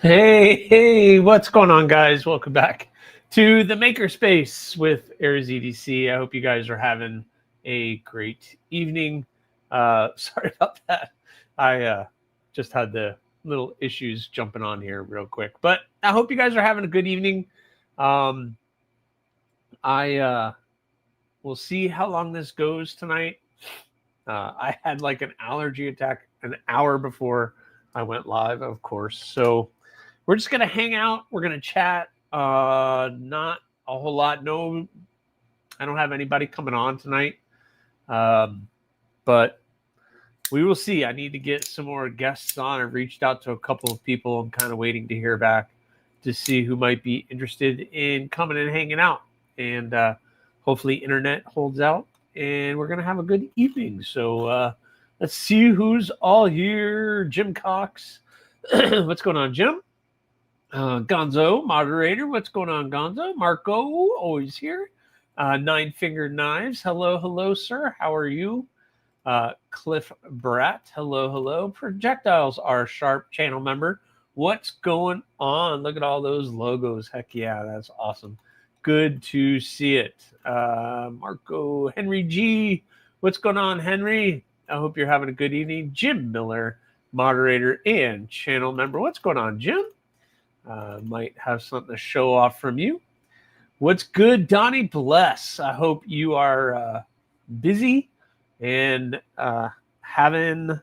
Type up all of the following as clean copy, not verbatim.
Hey, what's going on, guys? Welcome back to the Makerspace with AriesEDC. I hope you guys are having a great evening. Sorry about that. I just had the little issues jumping on here real quick, but I hope you guys are having a good evening. Um, I will see how long this goes tonight. I had like an allergy attack an hour before I went live, of course. So we're just gonna hang out. We're gonna chat. Not a whole lot. No, I don't have anybody coming on tonight. But we will see. I need to get some more guests on. I've reached out to a couple of people. I'm kind of waiting to hear back to see who might be interested in coming and hanging out. And hopefully, internet holds out, and we're gonna have a good evening. So let's see who's all here. Jim Cox, what's going on, Jim? Gonzo, moderator. What's going on, Gonzo? Marco, always here. Nine Finger Knives. Hello, sir. How are you? Cliff Bratt. Hello. Projectiles are Sharp channel member. What's going on? Look at all those logos. Heck yeah, that's awesome. Good to see it. Marco, Henry G. What's going on, Henry? I hope you're having a good evening. Jim Miller, moderator and channel member. What's going on, Jim? Might have something to show off from you. What's good, Donnie Bless? I hope you are busy and having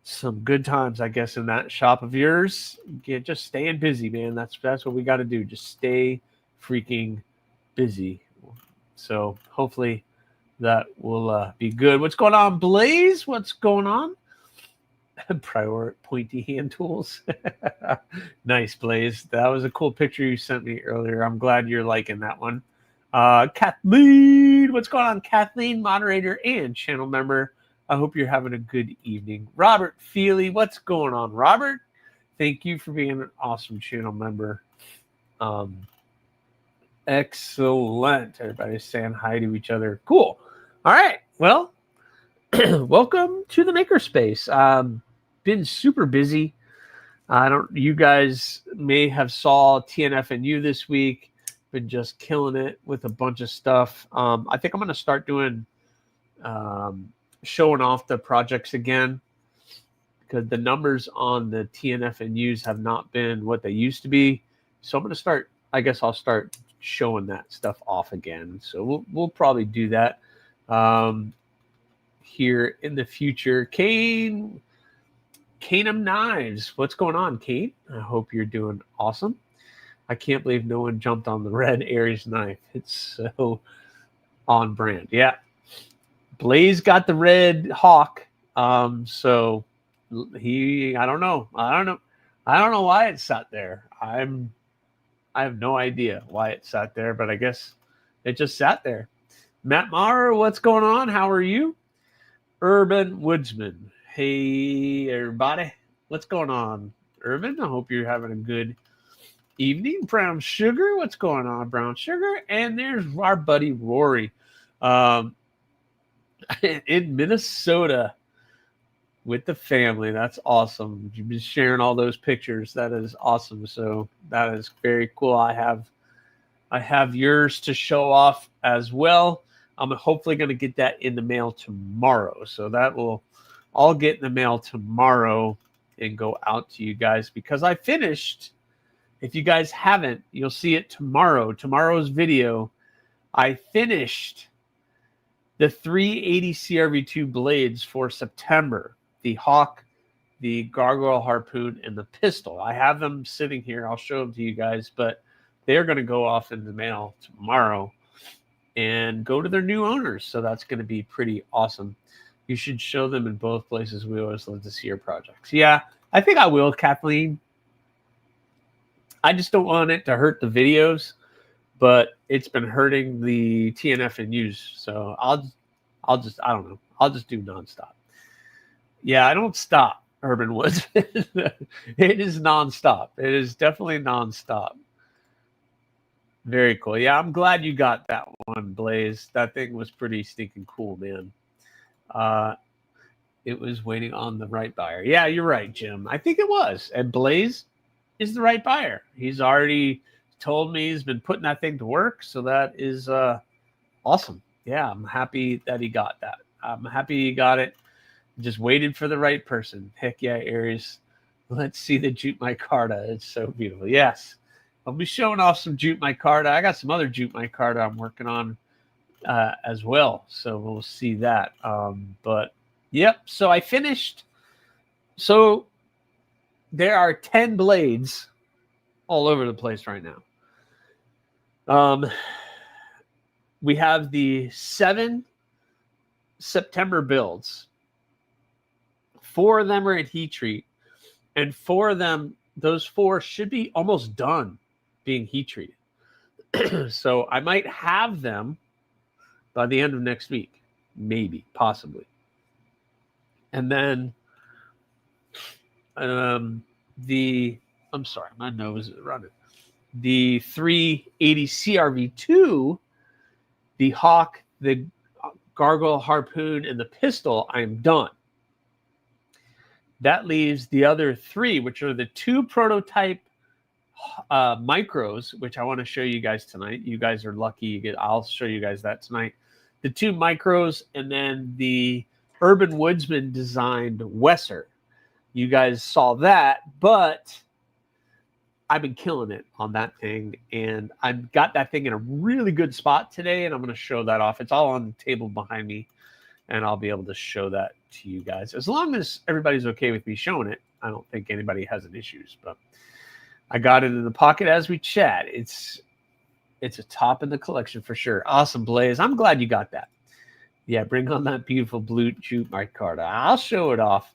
some good times, I guess, in that shop of yours. Just staying busy, man. That's what we got to do. Just stay freaking busy. So hopefully that will be good. What's going on, Blaze? What's going on? Prior pointy hand tools. Nice, Blaze. That was a cool picture you sent me earlier. I'm glad you're liking that one. Kathleen, what's going on, Kathleen? Moderator and channel member. I hope you're having a good evening. Robert Feely, what's going on, Robert? Thank you for being an awesome channel member. Excellent. Everybody's saying hi to each other. Cool. All right. Well, welcome to the Makerspace. Been super busy. You guys may have saw TNFNU this week. Been just killing it with a bunch of stuff. I think I'm going to start doing showing off the projects again, because the numbers on the TNFNUs have not been what they used to be. So I'm going to start. I guess I'll start showing that stuff off again. So we'll probably do that here in the future. Canum Knives. What's going on, Kate? I hope you're doing awesome. I can't believe no one jumped on the red Aries knife. It's so on brand. Yeah. Blaze got the red hawk. So I don't know why it sat there. I have no idea why it sat there, but I guess it just sat there. Matt Maurer, what's going on? How are you? Urban Woodsman. Hey, everybody. What's going on, Urban? I hope you're having a good evening. Brown Sugar. What's going on, Brown Sugar? And there's our buddy Rory in Minnesota with the family. That's awesome. You've been sharing all those pictures. That is awesome. So that is very cool. I have yours to show off as well. I'm hopefully going to get that in the mail tomorrow. So that will all get in the mail tomorrow and go out to you guys, because I finished. If you guys haven't, you'll see it tomorrow. Tomorrow's video, I finished the 380 CRV2 blades for September. The Hawk, the Gargoyle Harpoon, and the pistol. I have them sitting here. I'll show them to you guys, but they're going to go off in the mail tomorrow and go to their new owners. So that's going to be pretty awesome. You should show them in both places. We always love to see your projects. Yeah, I think I will, Kathleen. I just don't want it to hurt the videos, but it's been hurting the TNF and use. So I don't know. I'll just do nonstop. Yeah, I don't stop, Urban Woods. It is nonstop. It is definitely nonstop. Very cool. Yeah, I'm glad you got that one, Blaze. That thing was pretty stinking cool, man. It was waiting on the right buyer. Yeah, you're right, Jim. I think it was. And Blaze, is the right buyer. He's already told me he's been putting that thing to work. So that is awesome. Yeah, I'm happy that he got that. I'm happy he got it. Just waited for the right person. Heck yeah, Aries. Let's see the Jute Micarta. It's so beautiful. Yes. I'll be showing off some Jute Micarta. I got some other Jute Micarta I'm working on as well. So we'll see that. But yep. So I finished. So there are 10 blades all over the place right now. We have the 7 September builds. 4 of them are at heat treat, and 4 of them, those 4 should be almost done being heat treated. So I might have them by the end of next week, maybe, possibly. And then I'm sorry, my nose is running. The 380 CRV2, the Hawk, the Gargoyle Harpoon, and the pistol, I'm done. That leaves the other 3, which are the 2 prototype micros, which I want to show you guys tonight. You guys are lucky. I'll show you guys that tonight. The 2 micros, and then the Urban Woodsman designed Wesser. You guys saw that, but I've been killing it on that thing, and I've got that thing in a really good spot today, and I'm going to show that off. It's all on the table behind me, and I'll be able to show that to you guys. As long as everybody's okay with me showing it, I don't think anybody has any issues, but I got it in the pocket as we chat. It's a top in the collection for sure. Awesome, Blaze. I'm glad you got that. Yeah, bring on that beautiful blue Jute Micarta. I'll show it off.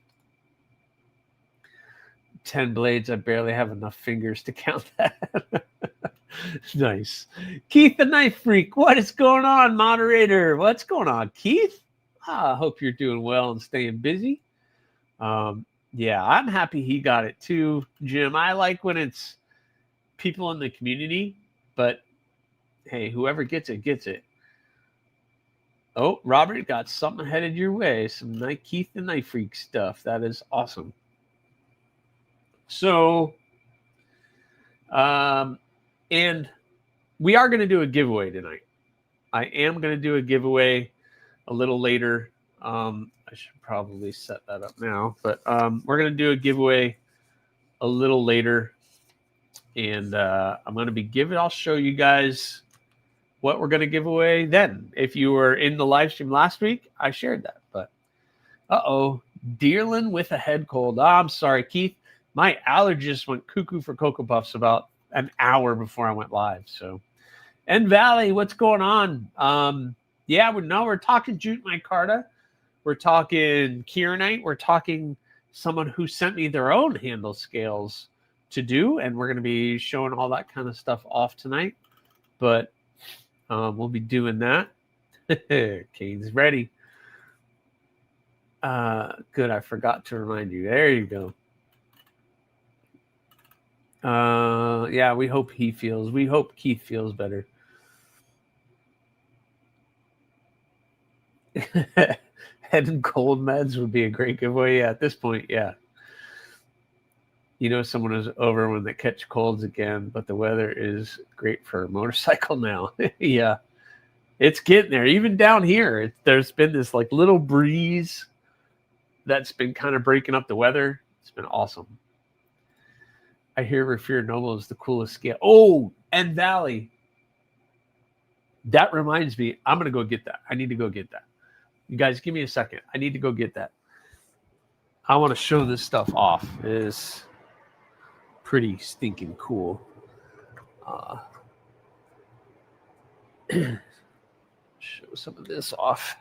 10 blades. I barely have enough fingers to count that. Nice. Keith the Knife Freak. What is going on, moderator? What's going on, Keith? I hope you're doing well and staying busy. Yeah, I'm happy he got it too, Jim. I like when it's people in the community, but hey, whoever gets it, gets it. Oh, Robert got something headed your way. Some Keith the Knife Freak stuff. That is awesome. So, and we are going to do a giveaway tonight. I am going to do a giveaway a little later. I should probably set that up now, but we're going to do a giveaway a little later, and I'm going to be giving. I'll show you guys what we're going to give away then. If you were in the live stream last week, I shared that. But Deerlin with a head cold. Oh, I'm sorry, Keith. My allergist went cuckoo for Cocoa Puffs about an hour before I went live. So, and Valley, what's going on? Yeah, we're talking Jute Micarta. We're talking Kieranite. We're talking someone who sent me their own handle scales to do, and we're going to be showing all that kind of stuff off tonight. But we'll be doing that. Kane's ready. Good. I forgot to remind you. There you go. Yeah, we hope Keith feels better. Head and cold meds would be a great giveaway. Yeah, at this point, yeah. You know, someone is over when they catch colds again, but the weather is great for a motorcycle now. Yeah, it's getting there. Even down here, there's been this like little breeze that's been kind of breaking up the weather. It's been awesome. I hear Revere Noble is the coolest scale. Oh, and Valley. That reminds me, I'm going to go get that. I need to go get that. You guys, give me a second. I need to go get that. I want to show this stuff off. It is pretty stinking cool. Show some of this off.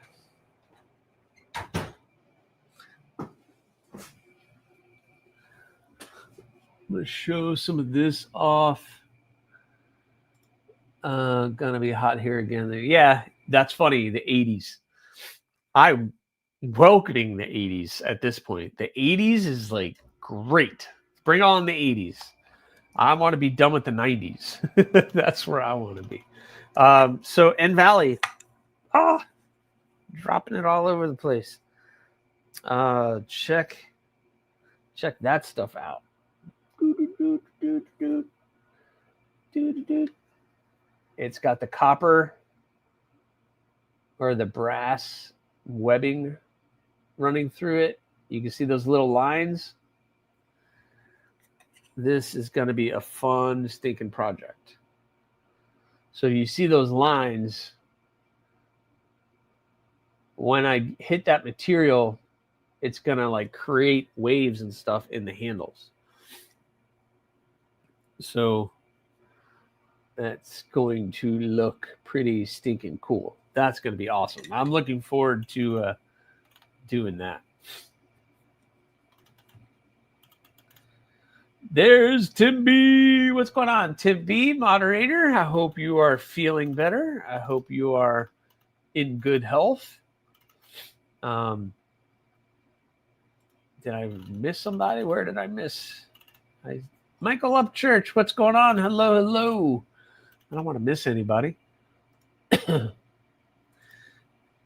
I'm going to show some of this off. Gonna be hot here again. Yeah, that's funny. The 80s. I'm welcoming the 80s at this point. The 80s is like great. Bring on the 80s. I want to be done with the 90s. That's where I want to be. So N Valley. Dropping it all over the place. Check that stuff out. It's got the copper or the brass webbing running through it. You can see those little lines. This is going to be a fun stinking project. So you see those lines. When I hit that material, it's going to like create waves and stuff in the handles. So that's going to look pretty stinking cool. That's going to be awesome. I'm looking forward to doing that. There's Tim B. What's going on, Tim B, moderator? I hope you are feeling better. I hope you are in good health. Did I miss somebody? Where did I miss? Michael Upchurch, what's going on? Hello, hello. I don't want to miss anybody.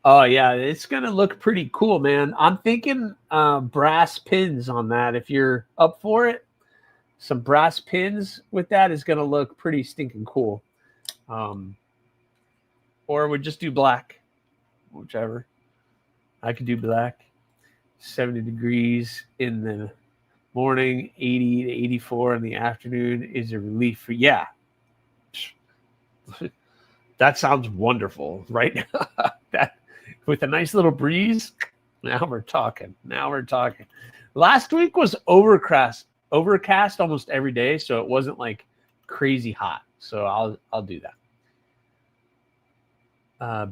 Oh, yeah, it's going to look pretty cool, man. I'm thinking brass pins on that. If you're up for it, some brass pins with that is going to look pretty stinking cool. Or we just do black, whichever. I could do black. 70 degrees in the morning, 80 to 84 in the afternoon is a relief for, yeah. That sounds wonderful, right? That with a nice little breeze. Now we're talking. Last week was overcast almost every day, so it wasn't like crazy hot. So I'll do that.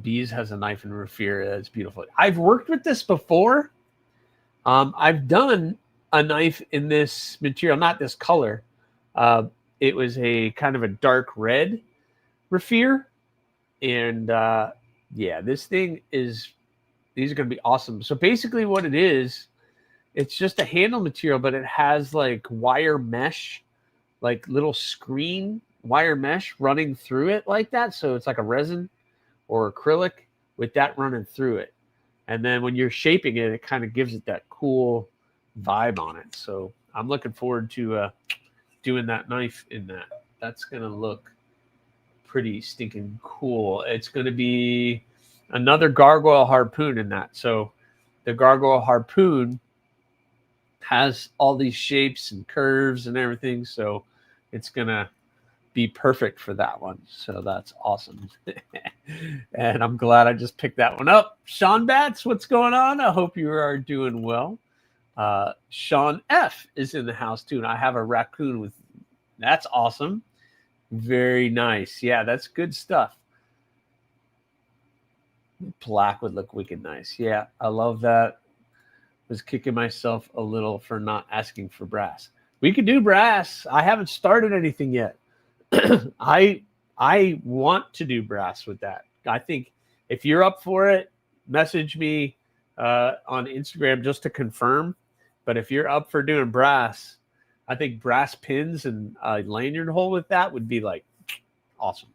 Bees has a knife and raffia. That's beautiful. I've worked with this before. I've done a knife in this material, not this color. It was a kind of a dark red raffia. And yeah, these are going to be awesome. So basically what it is, it's just a handle material, but it has like wire mesh, like little screen wire mesh running through it like that. So it's like a resin or acrylic with that running through it. And then when you're shaping it, it kind of gives it that cool vibe on it. So I'm looking forward to doing that knife in that. That's going to look pretty stinking cool. It's going to be another gargoyle harpoon in that. So the gargoyle harpoon has all these shapes and curves and everything. So it's going to be perfect for that one. So that's awesome. And I'm glad I just picked that one up. Sean Batts, what's going on? I hope you are doing well. Sean F is in the house too. And I have a raccoon with, that's awesome. Very nice. Yeah, that's good stuff. Black would look wicked nice. Yeah, I love that. Was kicking myself a little for not asking for brass. We could do brass. I haven't started anything yet. I want to do brass with that. I think if you're up for it, message me on Instagram just to confirm. But if you're up for doing brass, I think brass pins and a lanyard hole with that would be like awesome.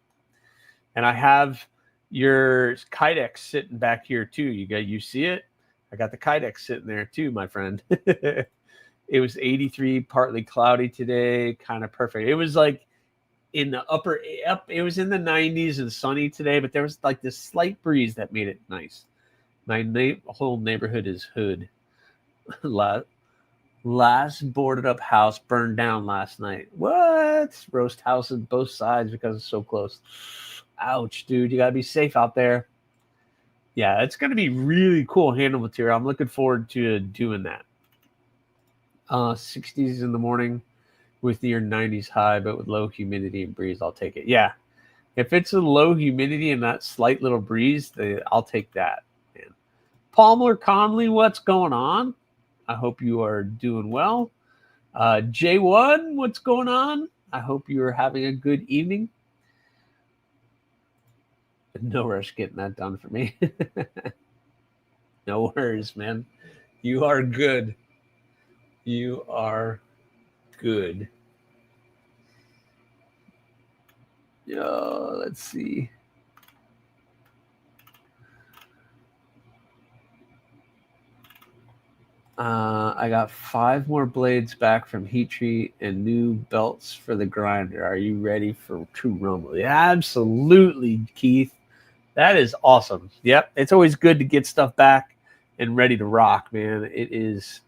And I have your Kydex sitting back here too. You see it? I got the Kydex sitting there too, my friend. It was 83, partly cloudy today, kind of perfect. It was like in the it was in the 90s and sunny today, but there was like this slight breeze that made it nice. My whole neighborhood is hood. Last boarded up house burned down last night. What? Roast houses both sides because it's so close. Ouch, dude. You got to be safe out there. Yeah, it's going to be really cool handle material. I'm looking forward to doing that. 60s in the morning with near 90s high, but with low humidity and breeze, I'll take it. Yeah. If it's a low humidity and that slight little breeze, I'll take that. Man. Palmer Conley, what's going on? I hope you are doing well. J1, what's going on? I hope you are having a good evening. No rush getting that done for me. No worries, man. You are good. You are good. Let's see. I got 5 more blades back from Heat Treat and new belts for the grinder. Are you ready for true rumble? Yeah, absolutely, Keith. That is awesome. Yep, it's always good to get stuff back and ready to rock, man. It is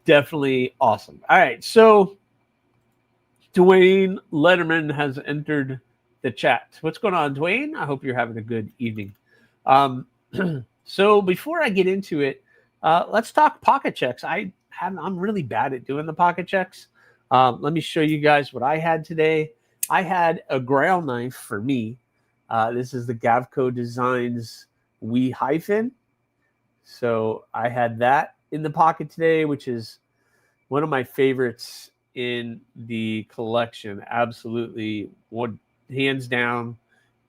definitely awesome. All right, so Dwayne Letterman has entered the chat. What's going on, Dwayne? I hope you're having a good evening. So before I get into it, let's talk pocket checks. I'm really bad at doing the pocket checks. Let me show you guys what I had today. I had a grail knife for me. This is the Gavco Designs Wee Hyphen. So I had that in the pocket today, which is one of my favorites in the collection. Absolutely, hands down.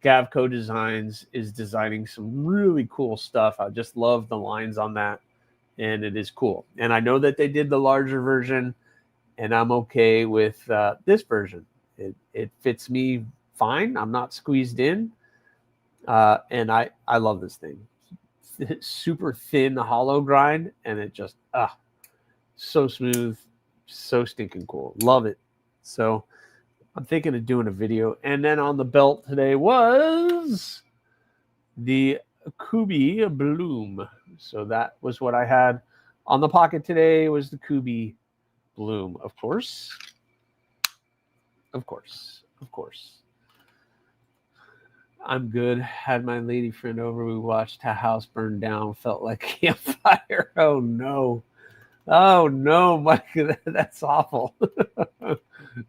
Gavco Designs is designing some really cool stuff. I just love the lines on that, and it is cool. And I know that they did the larger version, and I'm okay with this version. It fits me fine. I'm not squeezed in, and I love this thing. It's super thin hollow grind, and it just so smooth, so stinking cool. Love it. So I'm thinking of doing a video. And then on the belt today was the Kubi Bloom. So that was what I had on the pocket today, was the Kubi Bloom, of course. Of course. Of course. I'm good. Had my lady friend over. We watched a house burn down. Felt like a campfire. Oh, no. Oh, no, Mike. That's awful.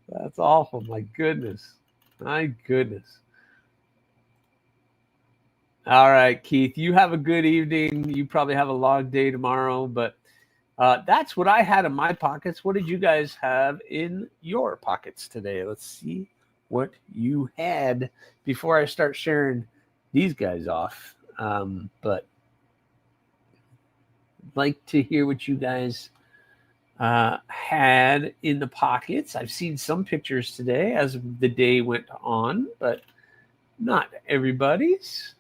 That's awful. My goodness. My goodness. All right, Keith, you have a good evening. You probably have a long day tomorrow, but that's what I had in my pockets. What did you guys have in your pockets today? Let's see what you had before I start sharing these guys off. But I'd like to hear what you guys had in the pockets. I've seen some pictures today as the day went on, but not everybody's.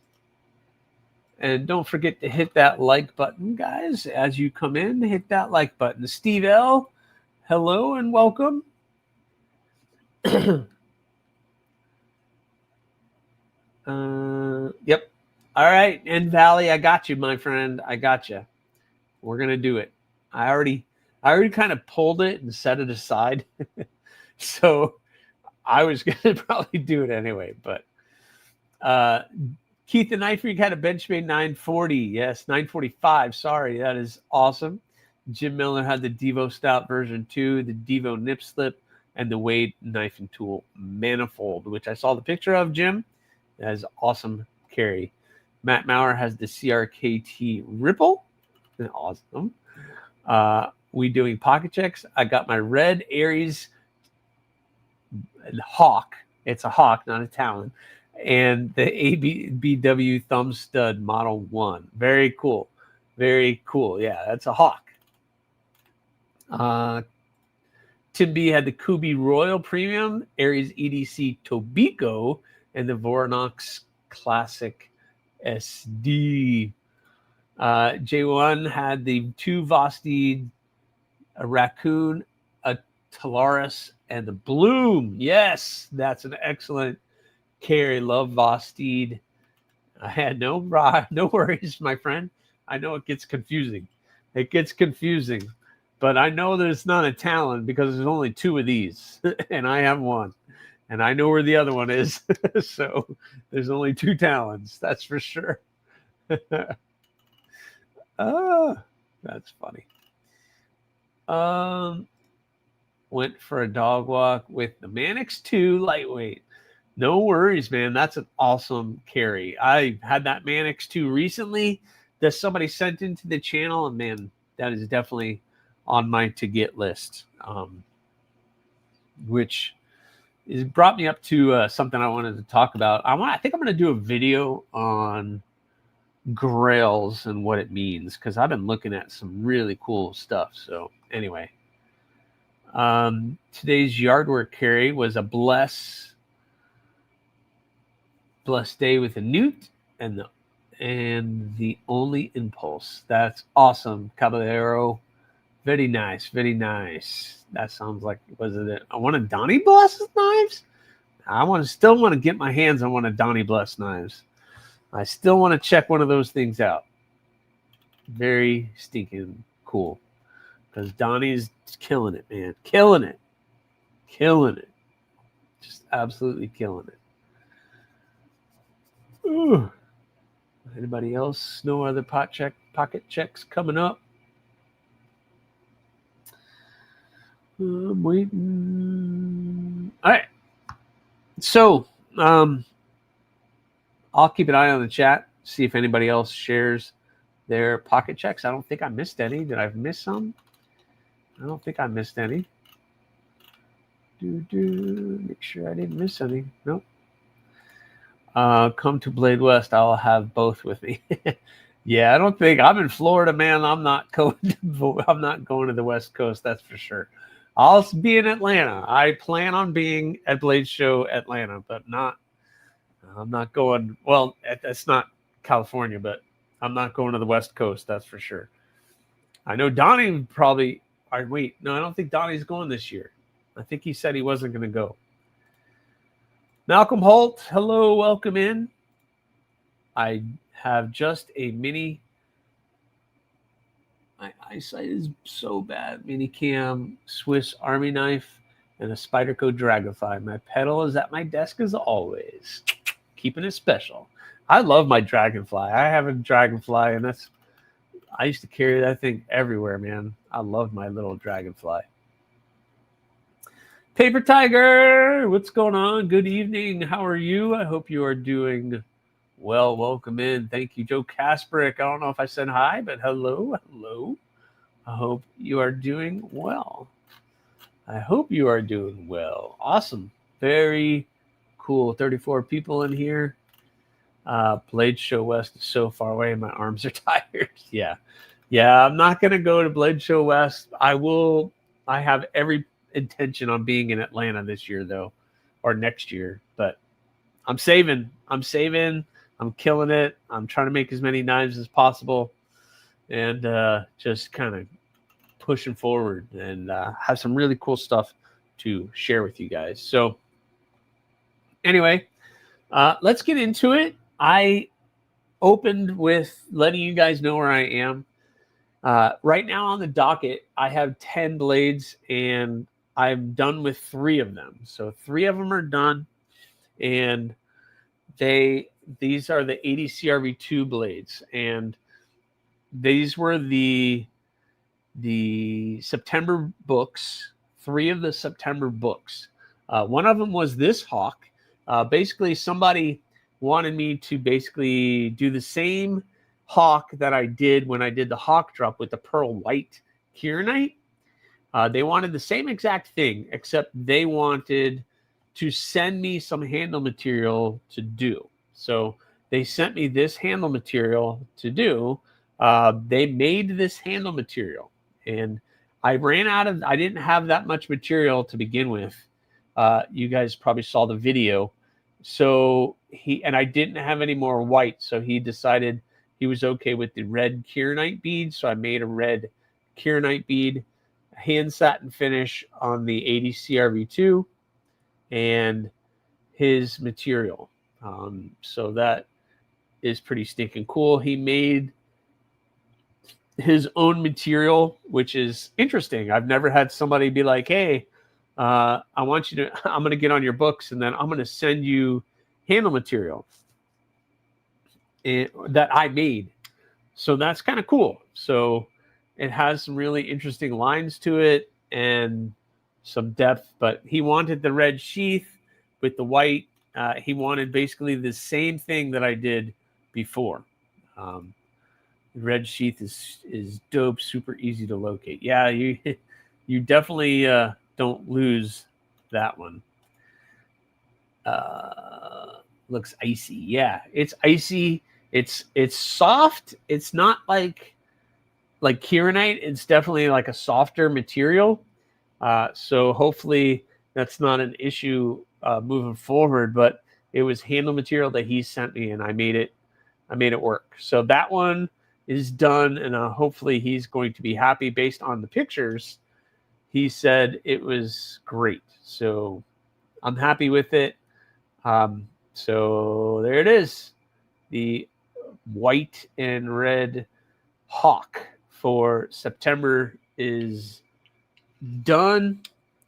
And don't forget to hit that like button, guys. As you come in, hit that like button. Steve L., hello and welcome. Yep. All right, N Valley, I got you, my friend. I got you. We're gonna do it. I already kind of pulled it and set it aside, so I was gonna probably do it anyway. But Keith the Knife Freak had a Benchmade 940. Yes, 945. Sorry, that is awesome. Jim Miller had the Devo Stout version 2, the Devo Nip Slip, and the Wade Knife and Tool Manifold, which I saw the picture of, Jim. That is awesome carry. Matt Maurer has the CRKT Ripple. Awesome. We doing pocket checks. I got my red Aries Hawk. It's a Hawk, not a Talon. And the ABW Thumb Stud Model 1. Very cool. Very cool. Yeah, that's a Hawk. Tim B had the Kubi Royal Premium, AriesEDC Tobiko, and the Vornox Classic SD. J1 had the 2 Vosteed, a Raccoon, a Talaris, and the Bloom. Yes, that's an excellent carry. Love Vosteed. I had no worries, my friend. I know it gets confusing. But I know there's not a Talon because there's only 2 of these, and I have one. And I know where the other one is. So there's only 2 Talons, that's for sure. That's funny. Went for a dog walk with the Manix 2 lightweight. No worries, man. That's an awesome carry. I had that Manix 2 recently that somebody sent into the channel, and man, that is definitely on my to get list. Which is brought me up to something I wanted to talk about. I think I'm going to do a video on grails and what it means, because I've been looking at some really cool stuff. So anyway, today's yard work carry was a blessed day with a newt and the only impulse. That's awesome, Caballero. Very nice. Very nice. That sounds like, was it one of Donnie Bless's knives? I still want to get my hands on one of Donnie Bless knives. I still want to check one of those things out. Very stinking cool. Because Donnie's killing it, man. Killing it. Killing it. Just absolutely killing it. Ooh. Anybody else? No other pocket checks coming up? I'm waiting. All right. So, I'll keep an eye on the chat, see if anybody else shares their pocket checks. I don't think I missed any. Did I miss some? I don't think I missed any. Make sure I didn't miss any. Nope. Come to Blade West. I'll have both with me. Yeah, I don't think I'm in Florida, man. I'm not going to the West Coast. That's for sure. I'll be in Atlanta. I plan on being at Blade Show Atlanta, but I'm not going. Well, that's not California, but I'm not going to the West Coast. That's for sure. I know Donnie probably. Wait, no, I don't think Donnie's going this year. I think he said he wasn't going to go. Malcolm Holt, hello, welcome in. I have just a mini. My eyesight is so bad. Mini cam Swiss Army knife and a Spyderco Dragonfly. My pedal is at my desk as always. Keeping it special. I love my Dragonfly. I have a Dragonfly, and I used to carry that thing everywhere, man. I love my little Dragonfly. Paper Tiger, what's going on? Good evening. How are you? I hope you are doing well. Welcome in. Thank you, Joe Kasperick. I don't know if I said hi, but hello. I hope you are doing well. Awesome. Very cool. 34 people in here. Blade Show West is so far away. My arms are tired. Yeah. I'm not going to go to Blade Show West. I have every intention on being in Atlanta this year, though, or next year. But I'm saving. I'm killing it. I'm trying to make as many knives as possible, and just kind of pushing forward and have some really cool stuff to share with you guys. So anyway, let's get into it. I opened with letting you guys know where I am. Right now on the docket, I have 10 blades, and I'm done with 3 of them. So 3 of them are done, and these are the AriesCRV2 blades, and these were the September books. 3 of the September books. One of them was this hawk. Basically, somebody wanted me to basically do the same hawk that I did when I did the hawk drop with the pearl white kieranite. They wanted the same exact thing, except they wanted to send me some handle material to do. So they sent me this handle material to do. They made this handle material, and I didn't have that much material to begin with. You guys probably saw the video. So I didn't have any more white. So he decided he was okay with the red kieranite bead. So I made a red kieranite bead, hand satin finish on the AriesCRV2 and his material. So that is pretty stinking cool. He made his own material, which is interesting. I've never had somebody be like, hey, I'm going to get on your books, and then I'm going to send you handle material that I made. So that's kind of cool. So it has some really interesting lines to it and some depth, but he wanted the red sheath with the white. He wanted basically the same thing that I did before. The red sheath is dope, super easy to locate. Yeah, you definitely don't lose that one. Looks icy. Yeah, it's icy. It's soft. It's not like kieranite. It's definitely like a softer material. So hopefully that's not an issue moving forward. But it was handle material that he sent me, and I made it work. So that one is done, and hopefully he's going to be happy. Based on the pictures, he said it was great. So I'm happy with it. So there it is. The white and red hawk for September is done,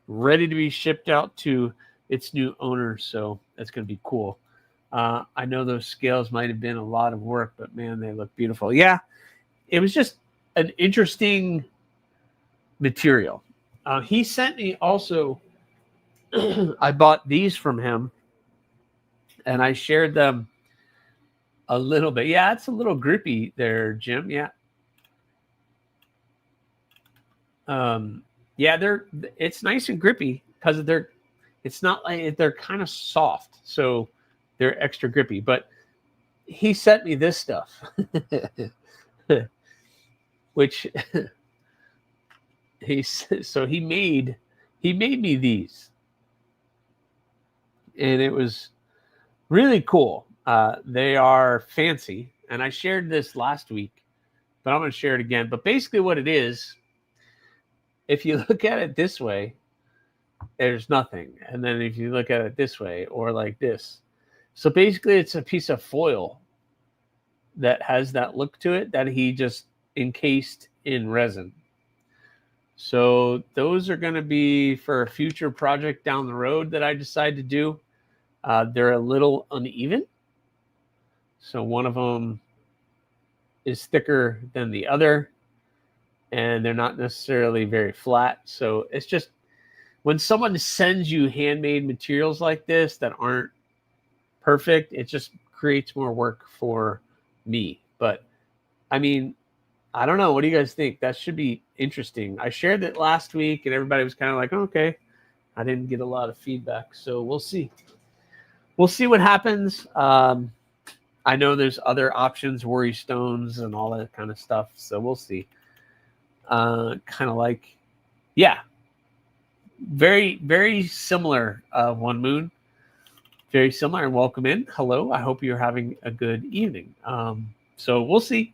ready to be shipped out to its new owner. So that's going to be cool. I know those scales might have been a lot of work, but man, they look beautiful. Yeah, it was just an interesting material. He sent me also, I bought these from him and I shared them a little bit. Yeah, it's a little grippy there, Jim. Yeah. Yeah, it's nice and grippy because it's not like they're kind of soft, so they're extra grippy. But he sent me this stuff, which he made me these, and it was really cool. They are fancy, and I shared this last week, but I'm going to share it again. But basically, what it is, if you look at it this way, there's nothing. And then if you look at it this way or like this, so basically it's a piece of foil that has that look to it that he just encased in resin. So those are going to be for a future project down the road that I decide to do. They're a little uneven. So one of them is thicker than the other, and they're not necessarily very flat. So it's just, when someone sends you handmade materials like this that aren't perfect, it just creates more work for me. But I mean, I don't know. What do you guys think? That should be interesting. I shared it last week and everybody was kind of like, okay. I didn't get a lot of feedback. So we'll see. We'll see what happens. I know there's other options, worry stones and all that kind of stuff. So we'll see. Kind of like, yeah. Very, very similar, One Moon. Very similar, and welcome in. Hello. I hope you're having a good evening. So we'll see.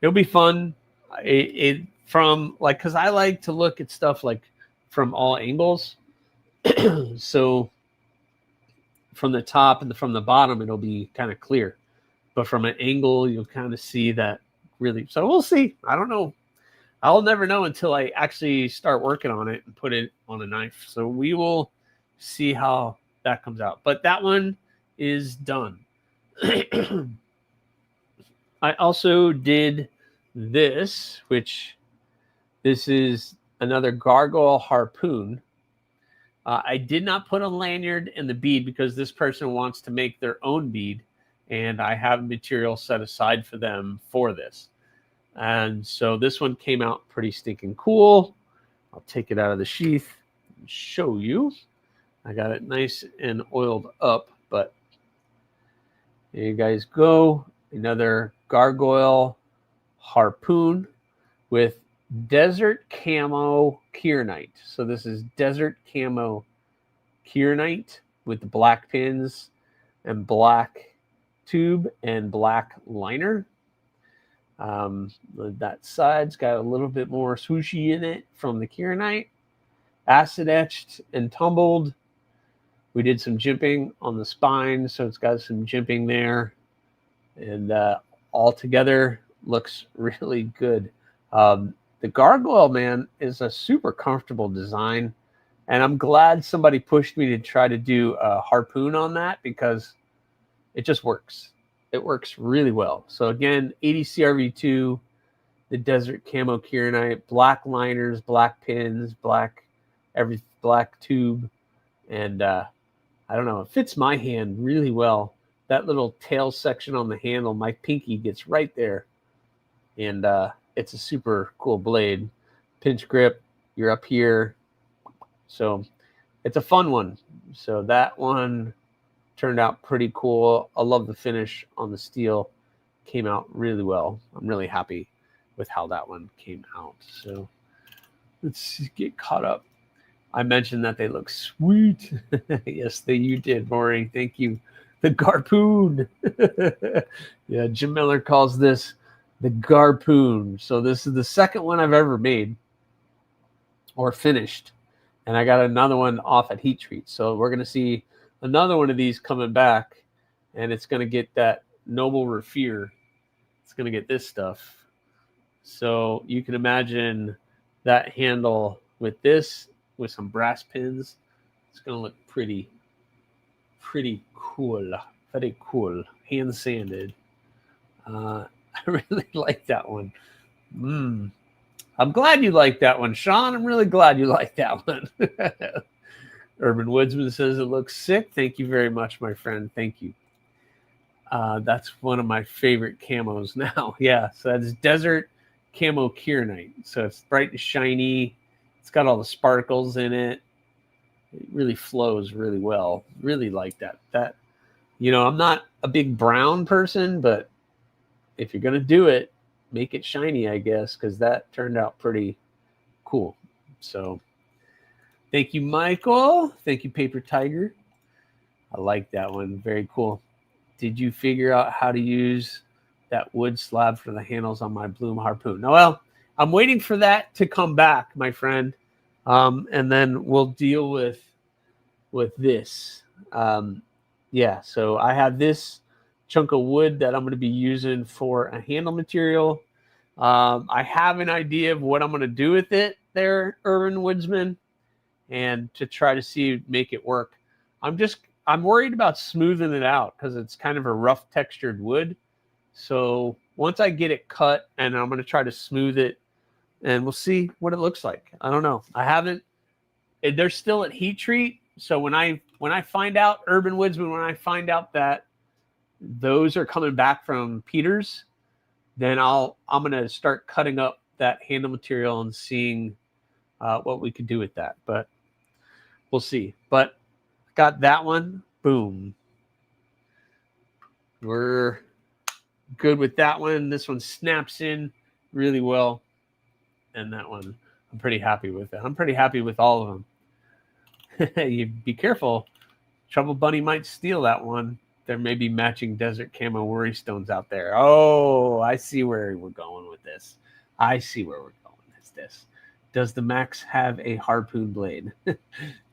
It'll be fun. Because I like to look at stuff like from all angles. So from the top and from the bottom, it'll be kind of clear. But from an angle, you'll kind of see that really. So we'll see. I don't know. I'll never know until I actually start working on it and put it on a knife. So we will see how that comes out. But that one is done. I also did this, which this is another gargoyle harpoon. I did not put a lanyard in the bead because this person wants to make their own bead, and I have material set aside for them for this. And so this one came out pretty stinking cool. I'll take it out of the sheath and show you. I got it nice and oiled up, but there you guys go. Another gargoyle harpoon with desert camo kieranite. So this is desert camo kieranite with the black pins and black tube and black liner. That side's got a little bit more swooshy in it from the kieranite, acid etched and tumbled. We did some jimping on the spine, so it's got some jimping there, and all together looks really good. The gargoyle, man, is a super comfortable design, and I'm glad somebody pushed me to try to do a harpoon on that because it just works. It works really well. So again, 80 CRV2, the desert camo kieranite, black liners, black pins, black tube, and I don't know, it fits my hand really well. That little tail section on the handle, my pinky gets right there, and it's a super cool blade. Pinch grip, you're up here, so it's a fun one. So that one turned out pretty cool. I love the finish on the steel. Came out really well. I'm really happy with how that one came out. So let's get caught up. I mentioned that they look sweet. Yes, you did, Maury. Thank you. The garpoon. Yeah, Jim Miller calls this The Garpoon. So this is the second one I've ever made or finished. And I got another one off at Heat Treat. So we're going to see another one of these coming back. And it's going to get that Noble Refear. It's going to get this stuff. So you can imagine that handle with this, with some brass pins. It's going to look pretty cool. Very cool. Hand sanded. I really like that one. I'm glad you like that one, Sean. I'm really glad you like that one. Urban Woodsman says it looks sick. Thank you very much, my friend. Thank you. That's one of my favorite camos now. Yeah, so that's Desert Camo Kieranite. So it's bright and shiny. It's got all the sparkles in it. It really flows really well. Really like that. I'm not a big brown person, but if you're going to do it, make it shiny, I guess, because that turned out pretty cool. So thank you, Michael. Thank you, Paper Tiger. I like that one. Very cool. Did you figure out how to use that wood slab for the handles on my Bloom Harpoon? No, well, I'm waiting for that to come back, my friend. And then we'll deal with this. So I have this chunk of wood that I'm going to be using for a handle material. I have an idea of what I'm going to do with it there, Urban Woodsman, and to try to make it work. I'm worried about smoothing it out because it's kind of a rough textured wood. So once I get it cut, and I'm going to try to smooth it, and we'll see what it looks like. I don't know. They're still at Heat Treat. So when I find out, Urban Woodsman, when I find out that those are coming back from Peter's, then I'm going to start cutting up that handle material and seeing what we could do with that. But we'll see. But got that one. Boom. We're good with that one. This one snaps in really well. And that one, I'm pretty happy with it. I'm pretty happy with all of them. You be careful. Trouble Bunny might steal that one. There may be matching desert camo worry stones out there. Oh, I see where we're going with this. Does the Max have a harpoon blade?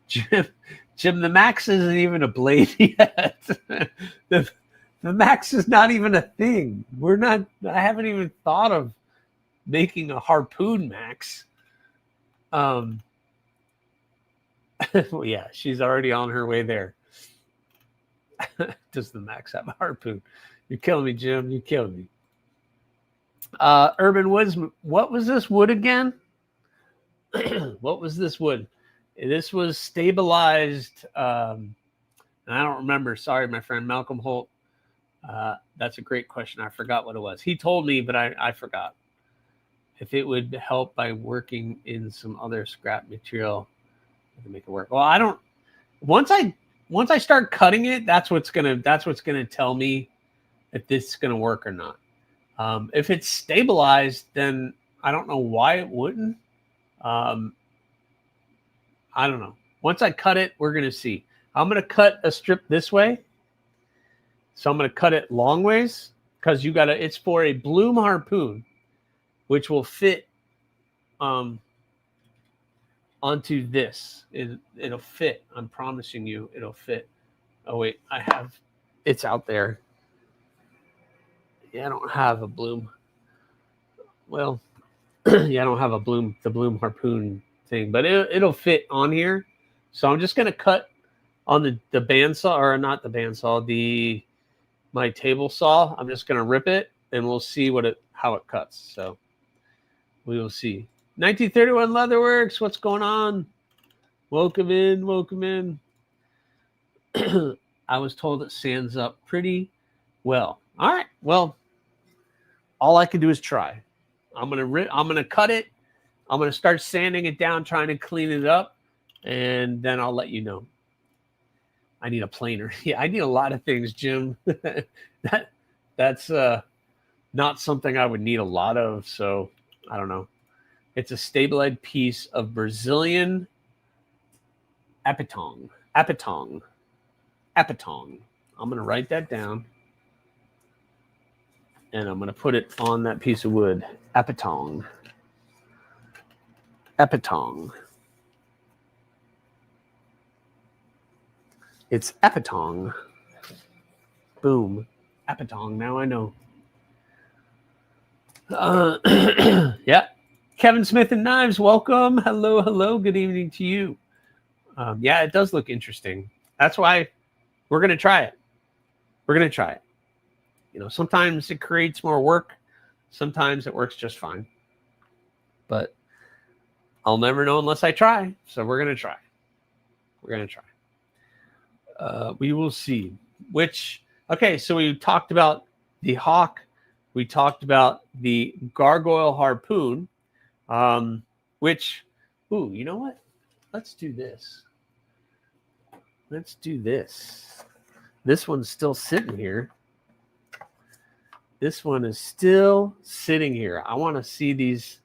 Jim, the Max isn't even a blade yet. The Max is not even a thing. I haven't even thought of making a harpoon Max. Well, yeah, she's already on her way there. Does the Max have a harpoon? You're killing me, Jim. You're killing me. Urban Woods, what was this wood again? What was this wood? This was stabilized. And I don't remember. Sorry, my friend Malcolm Holt. That's a great question. I forgot what it was. He told me, but I forgot. If it would help by working in some other scrap material to make it work. Well, I don't. Once I start cutting it, that's what's gonna tell me if this is gonna work or not. If it's stabilized, then I don't know why it wouldn't. I don't know. Once I cut it, we're gonna see. I'm gonna cut a strip this way, so I'm gonna cut it long ways because it's for a Bloom harpoon, which will fit onto this. It'll fit. I'm promising you it'll fit. Oh wait, it's out there. Yeah, I don't have a Bloom. Well, yeah, I don't have the Bloom harpoon thing, but it'll fit on here. So I'm just gonna cut on the bandsaw, or not the bandsaw, my table saw. I'm just gonna rip it, and we'll see how it cuts. So we will see. 1931 Leatherworks, what's going on? Welcome in. I was told it sands up pretty well. All right. Well, all I can do is try. I'm gonna cut it. I'm gonna start sanding it down, trying to clean it up, and then I'll let you know. I need a planer. Yeah, I need a lot of things, Jim. That's not something I would need a lot of. So I don't know. It's a stabilized piece of Brazilian apitong. I'm going to write that down. and I'm going to put it on that piece of wood. Epitong. Epitong. It's Epitong. Boom. Epitong. Now I know. Yeah. Kevin Smith and Knives, welcome. Hello, hello. Good evening to you. Yeah, it does look interesting. That's why we're going to try it. We're going to try it. You know, sometimes it creates more work. Sometimes it works just fine. But I'll never know unless I try. So we're going to try. We're going to try. We will see. Okay, so we talked about the hawk. We talked about the gargoyle harpoon, which, ooh, you know what? Let's do this. Let's do this. This one's still sitting here. This one is still sitting here. I want to see these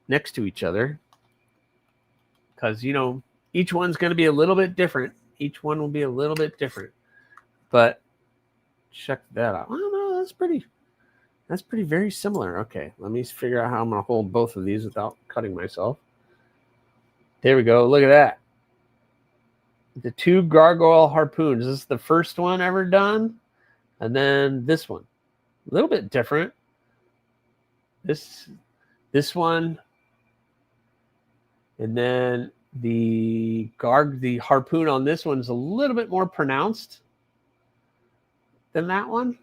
next to each other because, you know, each one's going to be a little bit different. Each one will be a little bit different. But check that out. Oh, no, that's pretty very similar. Okay, let me figure out how I'm going to hold both of these without cutting myself. There we go. Look at that. The two gargoyle harpoons. This is the first one ever done. And then this one. A little bit different. This one. And then the harpoon on this one is a little bit more pronounced than that one.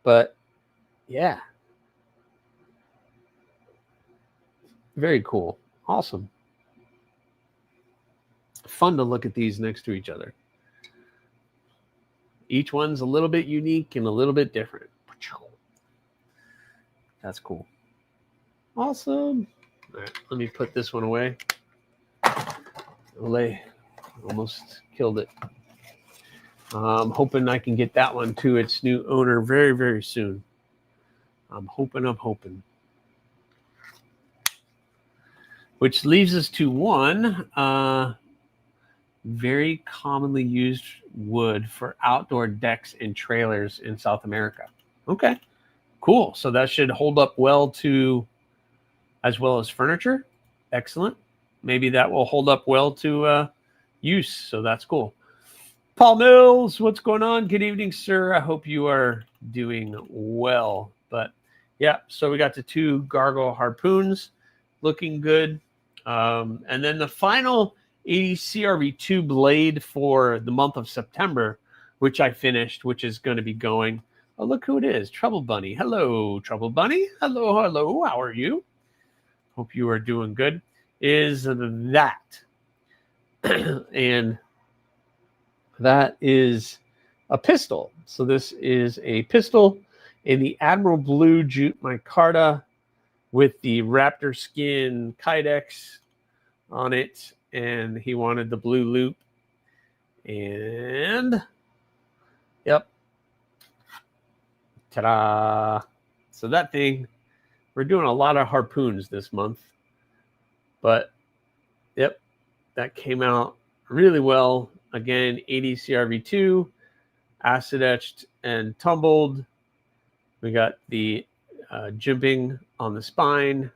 But yeah. Very cool. Awesome. Fun to look at these next to each other. Each one's a little bit unique and a little bit different. That's cool. Awesome. All right, let me put this one away. Almost killed it. I'm hoping I can get that one to its new owner very, very soon. I'm hoping. Which leaves us to one very commonly used wood for outdoor decks and trailers in South America. Okay, cool. So that should hold up well to, as well as furniture. Excellent. Maybe that will hold up well to use. So that's cool. Paul Mills, what's going on? Good evening, sir. I hope you are doing well. But yeah, so we got the two gargoyle harpoons looking good. And then the final AriesCRV2 blade for the month of September, which I finished, which is going to be going. Oh, look who it is. Trouble Bunny. Hello, Trouble Bunny. Hello, hello. How are you? Hope you are doing good. Is that. And that is a pistol. So this is a pistol in the Admiral Blue Jute Micarta with the raptor skin Kydex on it. And he wanted the blue loop. And yep. Ta-da. So that thing, we're doing a lot of harpoons this month. But yep, that came out really well. Again, AriesCRV2, acid etched and tumbled. We got the jimping on the spine,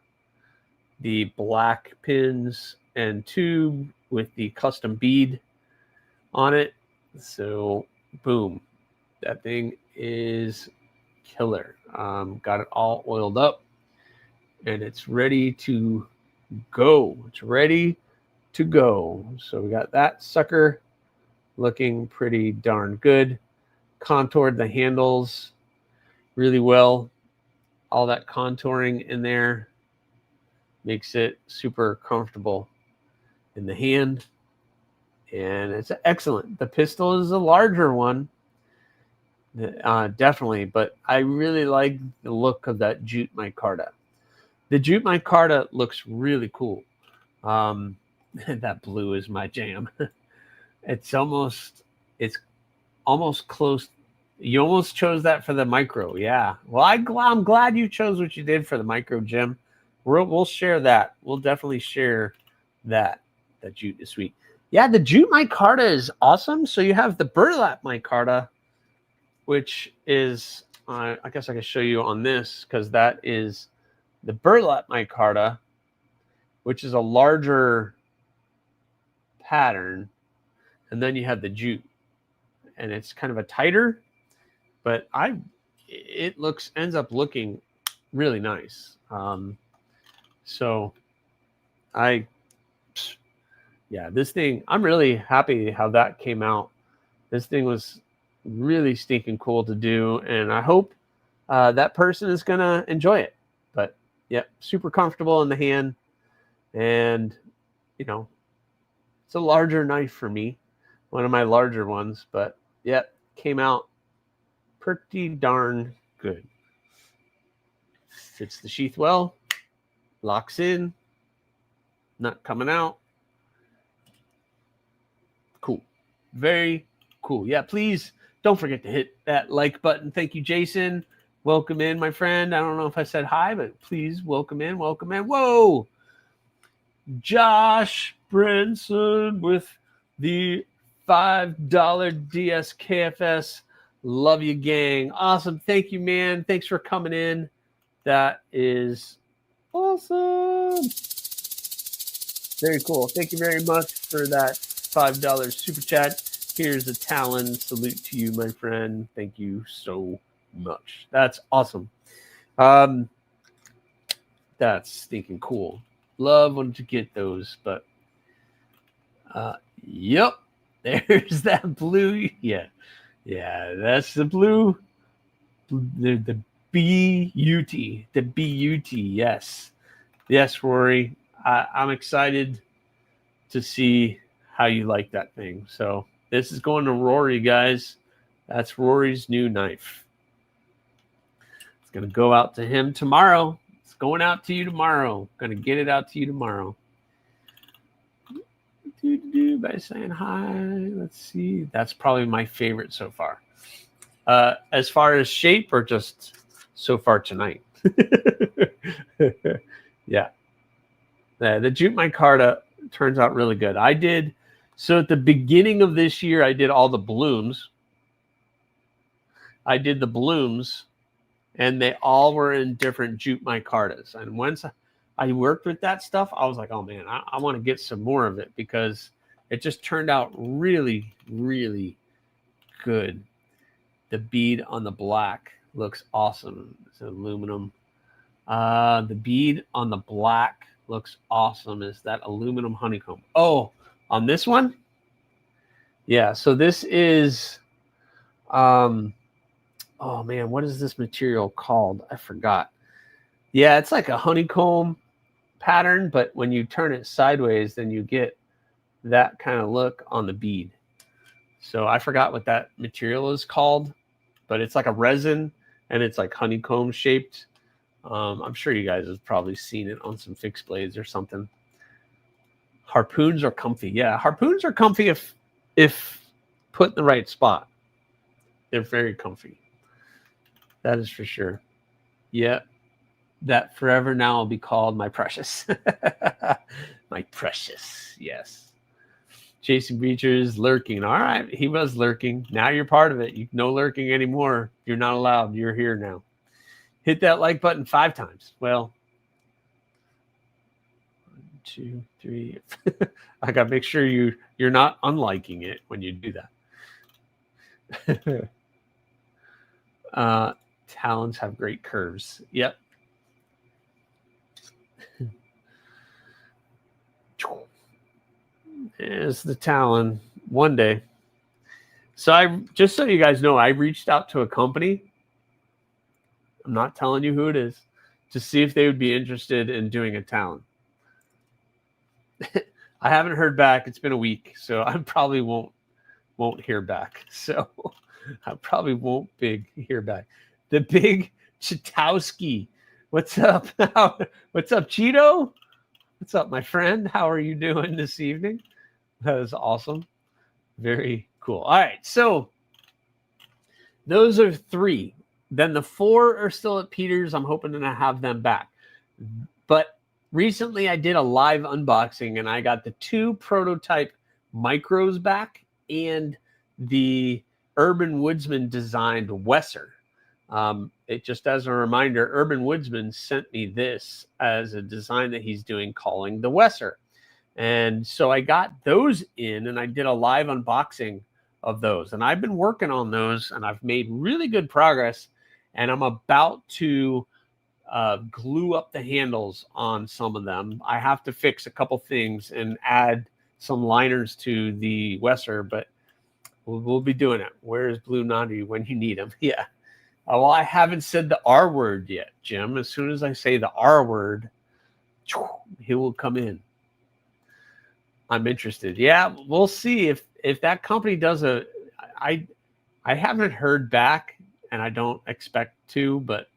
the black pins and tube with the custom bead on it. So boom, that thing is killer. Got it all oiled up and it's ready to go. It's ready to go. So we got that sucker looking pretty darn good. Contoured the handles really well. All that contouring in there makes it super comfortable in the hand. And it's excellent. The pistol is a larger one. Definitely. But I really like the look of that jute micarta. The jute micarta looks really cool. That blue is my jam. It's almost close. You almost chose that for the micro. Yeah. Well, I'm glad you chose what you did for the micro, Jim. We'll share that. We'll definitely share that. That jute is sweet. Yeah, the jute micarta is awesome. So you have the burlap micarta, which is, I guess I can show you on this, because that is the burlap micarta, which is a larger pattern, and then you have the jute, and it's kind of a tighter, but it ends up looking really nice. So this thing, I'm really happy how that came out. This thing was really stinking cool to do, and I hope that person is gonna enjoy it. But super comfortable in the hand, and it's a larger knife for me, one of my larger ones, but came out pretty darn good. Fits the sheath well, locks in, not coming out. Cool. Very cool. Please don't forget to hit that like button. Thank you, Jason. Welcome in, my friend. I don't know if I said hi, but please welcome in. Welcome in. Whoa. Josh Brinson with the $5 DSKFS. Love you, gang. Awesome. Thank you, man. Thanks for coming in. That is awesome. Very cool. Thank you very much for that $5 super chat. Here's a Talon salute to you, my friend. Thank you so much. That's awesome. That's stinking cool. Love wanting to get those, but there's that blue. Yeah, that's the blue. The BUT. The BUT. Yes, Rory. I'm excited to see how you like that thing. So this is going to Rory, guys. That's Rory's new knife. It's going to go out to him tomorrow. It's going out to you tomorrow. Going to get it out to you tomorrow. By saying hi. Let's see. That's probably my favorite so far. As far as shape, or just so far tonight? Yeah. The jute micarta turns out really good. So at the beginning of this year, I did all the blooms. And they all were in different jute micartas. And once I worked with that stuff, I was like, oh man, I want to get some more of it, because it just turned out really, really good. The bead on the black looks awesome. It's aluminum. The bead on the black looks awesome. Is that aluminum honeycomb? Oh, on this one? Yeah, so this is oh man, what is this material called? I forgot. Yeah, it's like a honeycomb pattern, but when you turn it sideways, then you get that kind of look on the bead. So I forgot what that material is called, but it's like a resin, and it's like honeycomb shaped. I'm sure you guys have probably seen it on some fixed blades or something. Harpoons are comfy. Yeah, harpoons are comfy if put in the right spot. They're very comfy. That is for sure. Yeah, that forever now will be called my precious. My precious, yes. Jason Beecher's lurking. All right, he was lurking. Now you're part of it. You no lurking anymore. You're not allowed. You're here now. Hit that like button 5 times. Well, 1, 2, 3. I got to make sure you're not unliking it when you do that. Talons have great curves. Yep. There's the Talon one day. So just so you guys know, I reached out to a company. I'm not telling you who it is, to see if they would be interested in doing a Talon. I haven't heard back. It's been a week, so I probably won't hear back. So I probably won't hear back. The big Chitowski. What's up? What's up, Cheeto? What's up, my friend? How are you doing this evening? That is awesome. Very cool. All right, so those are 3. Then the 4 are still at Peter's. I'm hoping to have them back. But recently I did a live unboxing, and I got the 2 prototype micros back and the Urban Woodsman designed Wesser. It just as a reminder, Urban Woodsman sent me this as a design that he's doing calling the Wesser. And so I got those in and I did a live unboxing of those. And I've been working on those and I've made really good progress. And I'm about to glue up the handles on some of them. I have to fix a couple things and add some liners to the Wesser, but we'll be doing it. Where's Blue Nandi when you need him? Yeah. Well, I haven't said the R word yet, Jim. As soon as I say the R word, he will come in. I'm interested. Yeah, we'll see if that company does a. I haven't heard back, and I don't expect to, but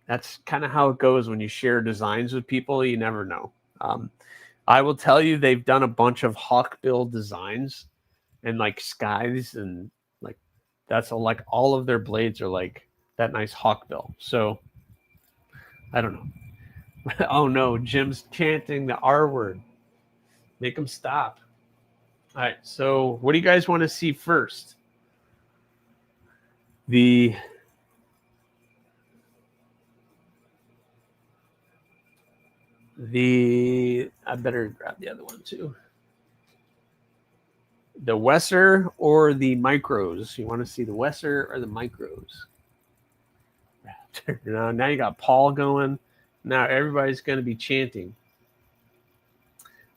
that's kind of how it goes when you share designs with people. You never know. I will tell you, they've done a bunch of hawkbill designs and like skies, and like that's like all of their blades are like that nice hawkbill. So I don't know. Oh no, Jim's chanting the R word. Make him stop. All right, so what do you guys want to see first? I better grab the other one too. The Wesser or the micros? You want to see the Wesser or the micros? Now you got Paul going. Now everybody's going to be chanting.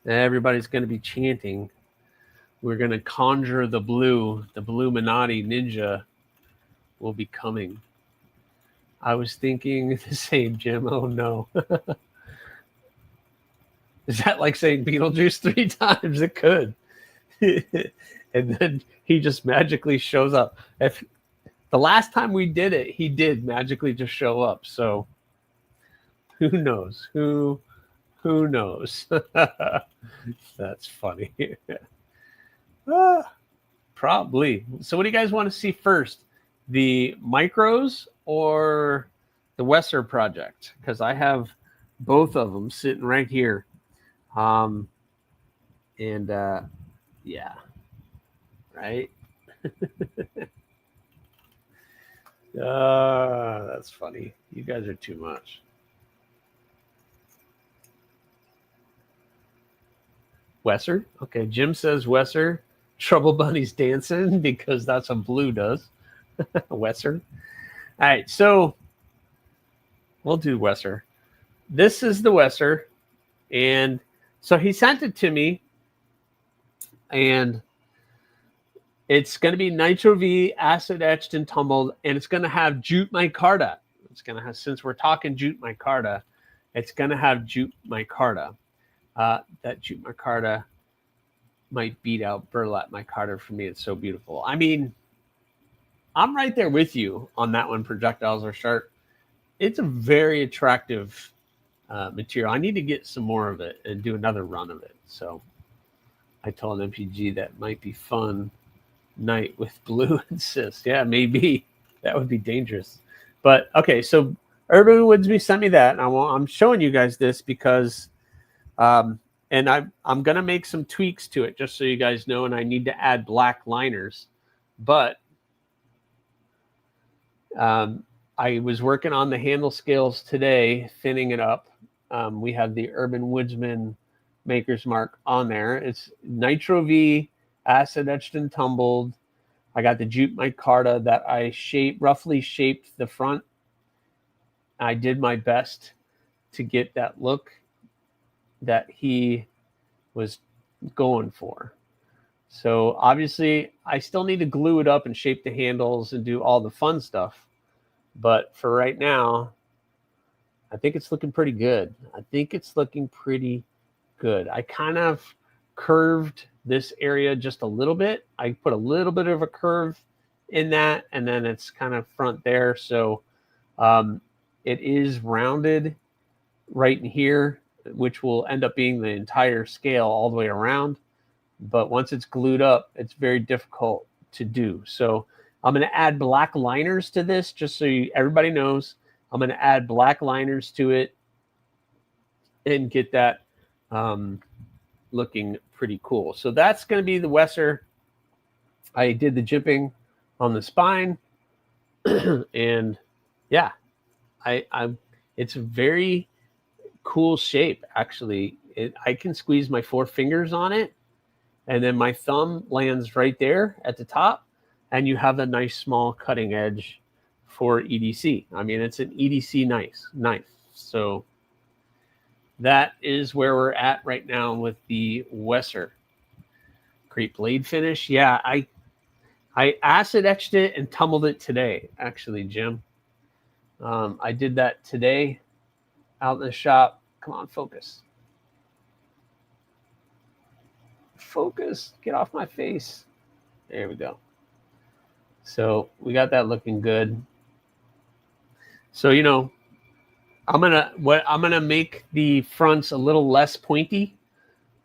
Everybody's going to be chanting. We're going to conjure the Illuminati ninja will be coming. I was thinking the same, Jim. Oh no. Is that like saying Beetlejuice 3 times? It could. And then he just magically shows up. If the last time we did it, he did magically just show up. So who knows? Who knows? That's funny. Probably. So what do you guys want to see first? The micros or the Wesser project? Because I have both of them sitting right here. Yeah, right. That's funny. You guys are too much. Wesser. Okay, Jim says Wesser. Trouble Bunny's dancing because that's what Blue does. Wesser. All right, so we'll do Wesser. This is the Wesser, and so he sent it to me, and it's going to be Nitro V, acid etched and tumbled, and it's going to have jute micarta. It's going to have, since we're talking jute micarta, it's going to have jute micarta. That jute micarta might beat out burlap micarta for me. It's so beautiful. I mean, I'm right there with you on that one. Projectiles are sharp. It's a very attractive material. I need to get some more of it and do another run of it. So I told MPG that might be fun night with Blue and Sis. Yeah, maybe. That would be dangerous. But okay, so Urban Woodsby sent me that. And I'm showing you guys this because and I'm going to make some tweaks to it just so you guys know, and I need to add black liners. But I was working on the handle scales today, thinning it up. We have the Urban Woodsman Maker's Mark on there. It's Nitro V, acid etched and tumbled. I got the jute micarta that I roughly shaped the front. I did my best to get that look that he was going for. So obviously I still need to glue it up and shape the handles and do all the fun stuff. But for right now, I think it's looking pretty good. I kind of curved this area just a little bit. I put a little bit of a curve in that, and then it's kind of front there. So it is rounded right in here, which will end up being the entire scale all the way around. But once it's glued up, it's very difficult to do. So I'm going to add black liners to this just so everybody knows. I'm going to add black liners to it and get that looking pretty cool. So that's going to be the Wesser. I did the jimping on the spine, and yeah, it's a very cool shape actually. I can squeeze my 4 fingers on it, and then my thumb lands right there at the top, and you have a nice small cutting edge for EDC. I mean, it's an EDC knife. So that is where we're at right now with the Wesser. Great blade finish. Yeah, I acid etched it and tumbled it today, actually, Jim. I did that today out in the shop. Come on, focus. Focus. Get off my face. There we go. So we got that looking good. So, you know, I'm gonna make the fronts a little less pointy.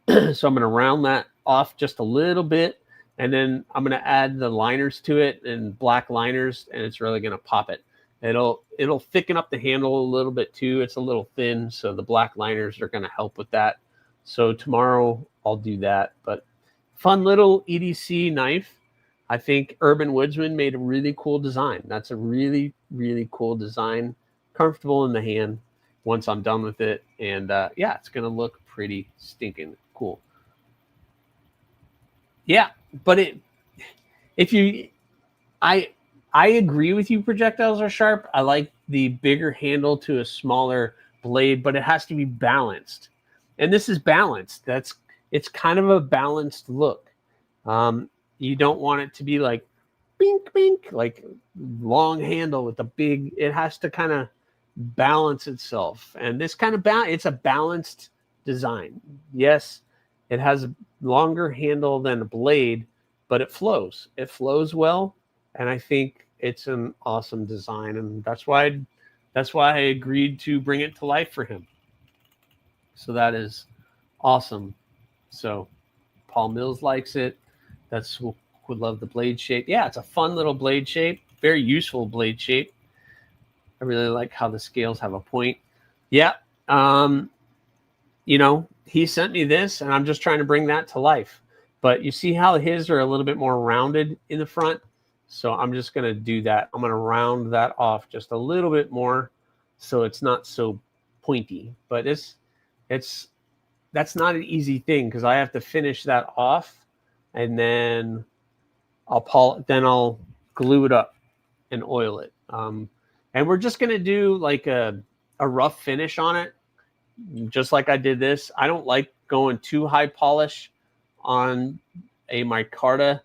So I'm gonna round that off just a little bit, and then I'm gonna add the liners to it and black liners, and it's really gonna pop it. It'll thicken up the handle a little bit too. It's a little thin, so the black liners are gonna help with that. So tomorrow I'll do that. But fun little EDC knife. I think Urban Woodsman made a really cool design. That's a really, really cool design. Comfortable in the hand once I'm done with it. And yeah, it's going to look pretty stinking cool. Yeah, but I agree with you, projectiles are sharp. I like the bigger handle to a smaller blade, but it has to be balanced. And this is balanced. It's kind of a balanced look. You don't want it to be like bink, bink, like long handle with a big, it has to kind of balance itself. And this kind of it's a balanced design. Yes, it has a longer handle than a blade, but it flows. It flows well. And I think it's an awesome design. And that's why I agreed to bring it to life for him. So that is awesome. So Paul Mills likes it. That's who would love the blade shape. Yeah, it's a fun little blade shape. Very useful blade shape. I really like how the scales have a point. Yeah. You know, he sent me this, and I'm just trying to bring that to life. But you see how his are a little bit more rounded in the front. So I'm just going to do that. I'm going to round that off just a little bit more so it's not so pointy. But that's not an easy thing because I have to finish that off. And then I'll glue it up and oil it. And we're just gonna do like a rough finish on it, just like I did this. I don't like going too high polish on a micarta.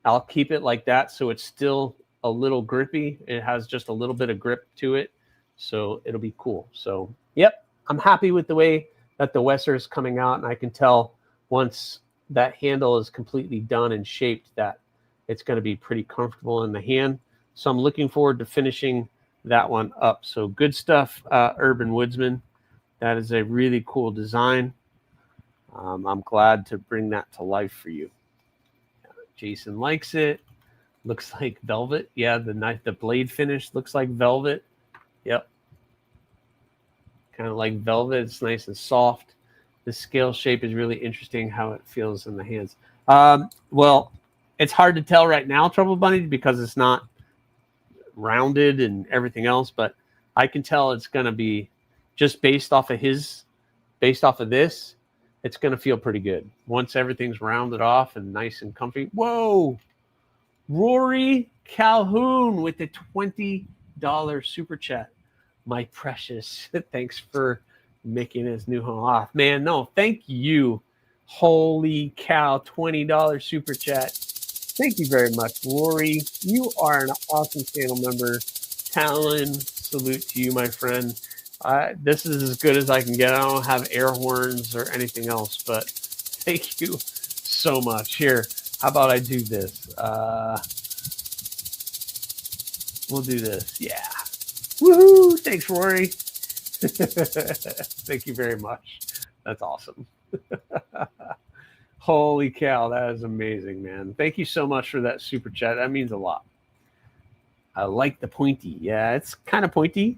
I'll keep it like that so it's still a little grippy. It has just a little bit of grip to it, so it'll be cool. So yep, I'm happy with the way that the Wesser is coming out, and I can tell once that handle is completely done and shaped that it's going to be pretty comfortable in the hand. So I'm looking forward to finishing that one up. So good stuff, Urban Woodsman. That is a really cool design. I'm glad to bring that to life for you. Jason likes it. Looks like velvet. Yeah, the blade finish looks like velvet. Yep. Kind of like velvet. It's nice and soft. The scale shape is really interesting how it feels in the hands. Well, it's hard to tell right now, Trouble Bunny, because it's not rounded and everything else, but I can tell it's going to be just based off of this, it's going to feel pretty good. Once everything's rounded off and nice and comfy. Whoa! Rory Calhoun with the $20 super chat. My precious. Thanks for making his new home off. Man, no, thank you. Holy cow, $20 super chat. Thank you very much, Rory. You are an awesome channel member. Talon, salute to you, my friend. This is as good as I can get. I don't have air horns or anything else, but thank you so much. Here, how about I do this? We'll do this. Yeah. Woohoo! Thanks, Rory. Thank you very much. That's awesome. Holy cow, that is amazing, man. Thank you so much for that super chat. That means a lot. I like the pointy. Yeah, it's kind of pointy,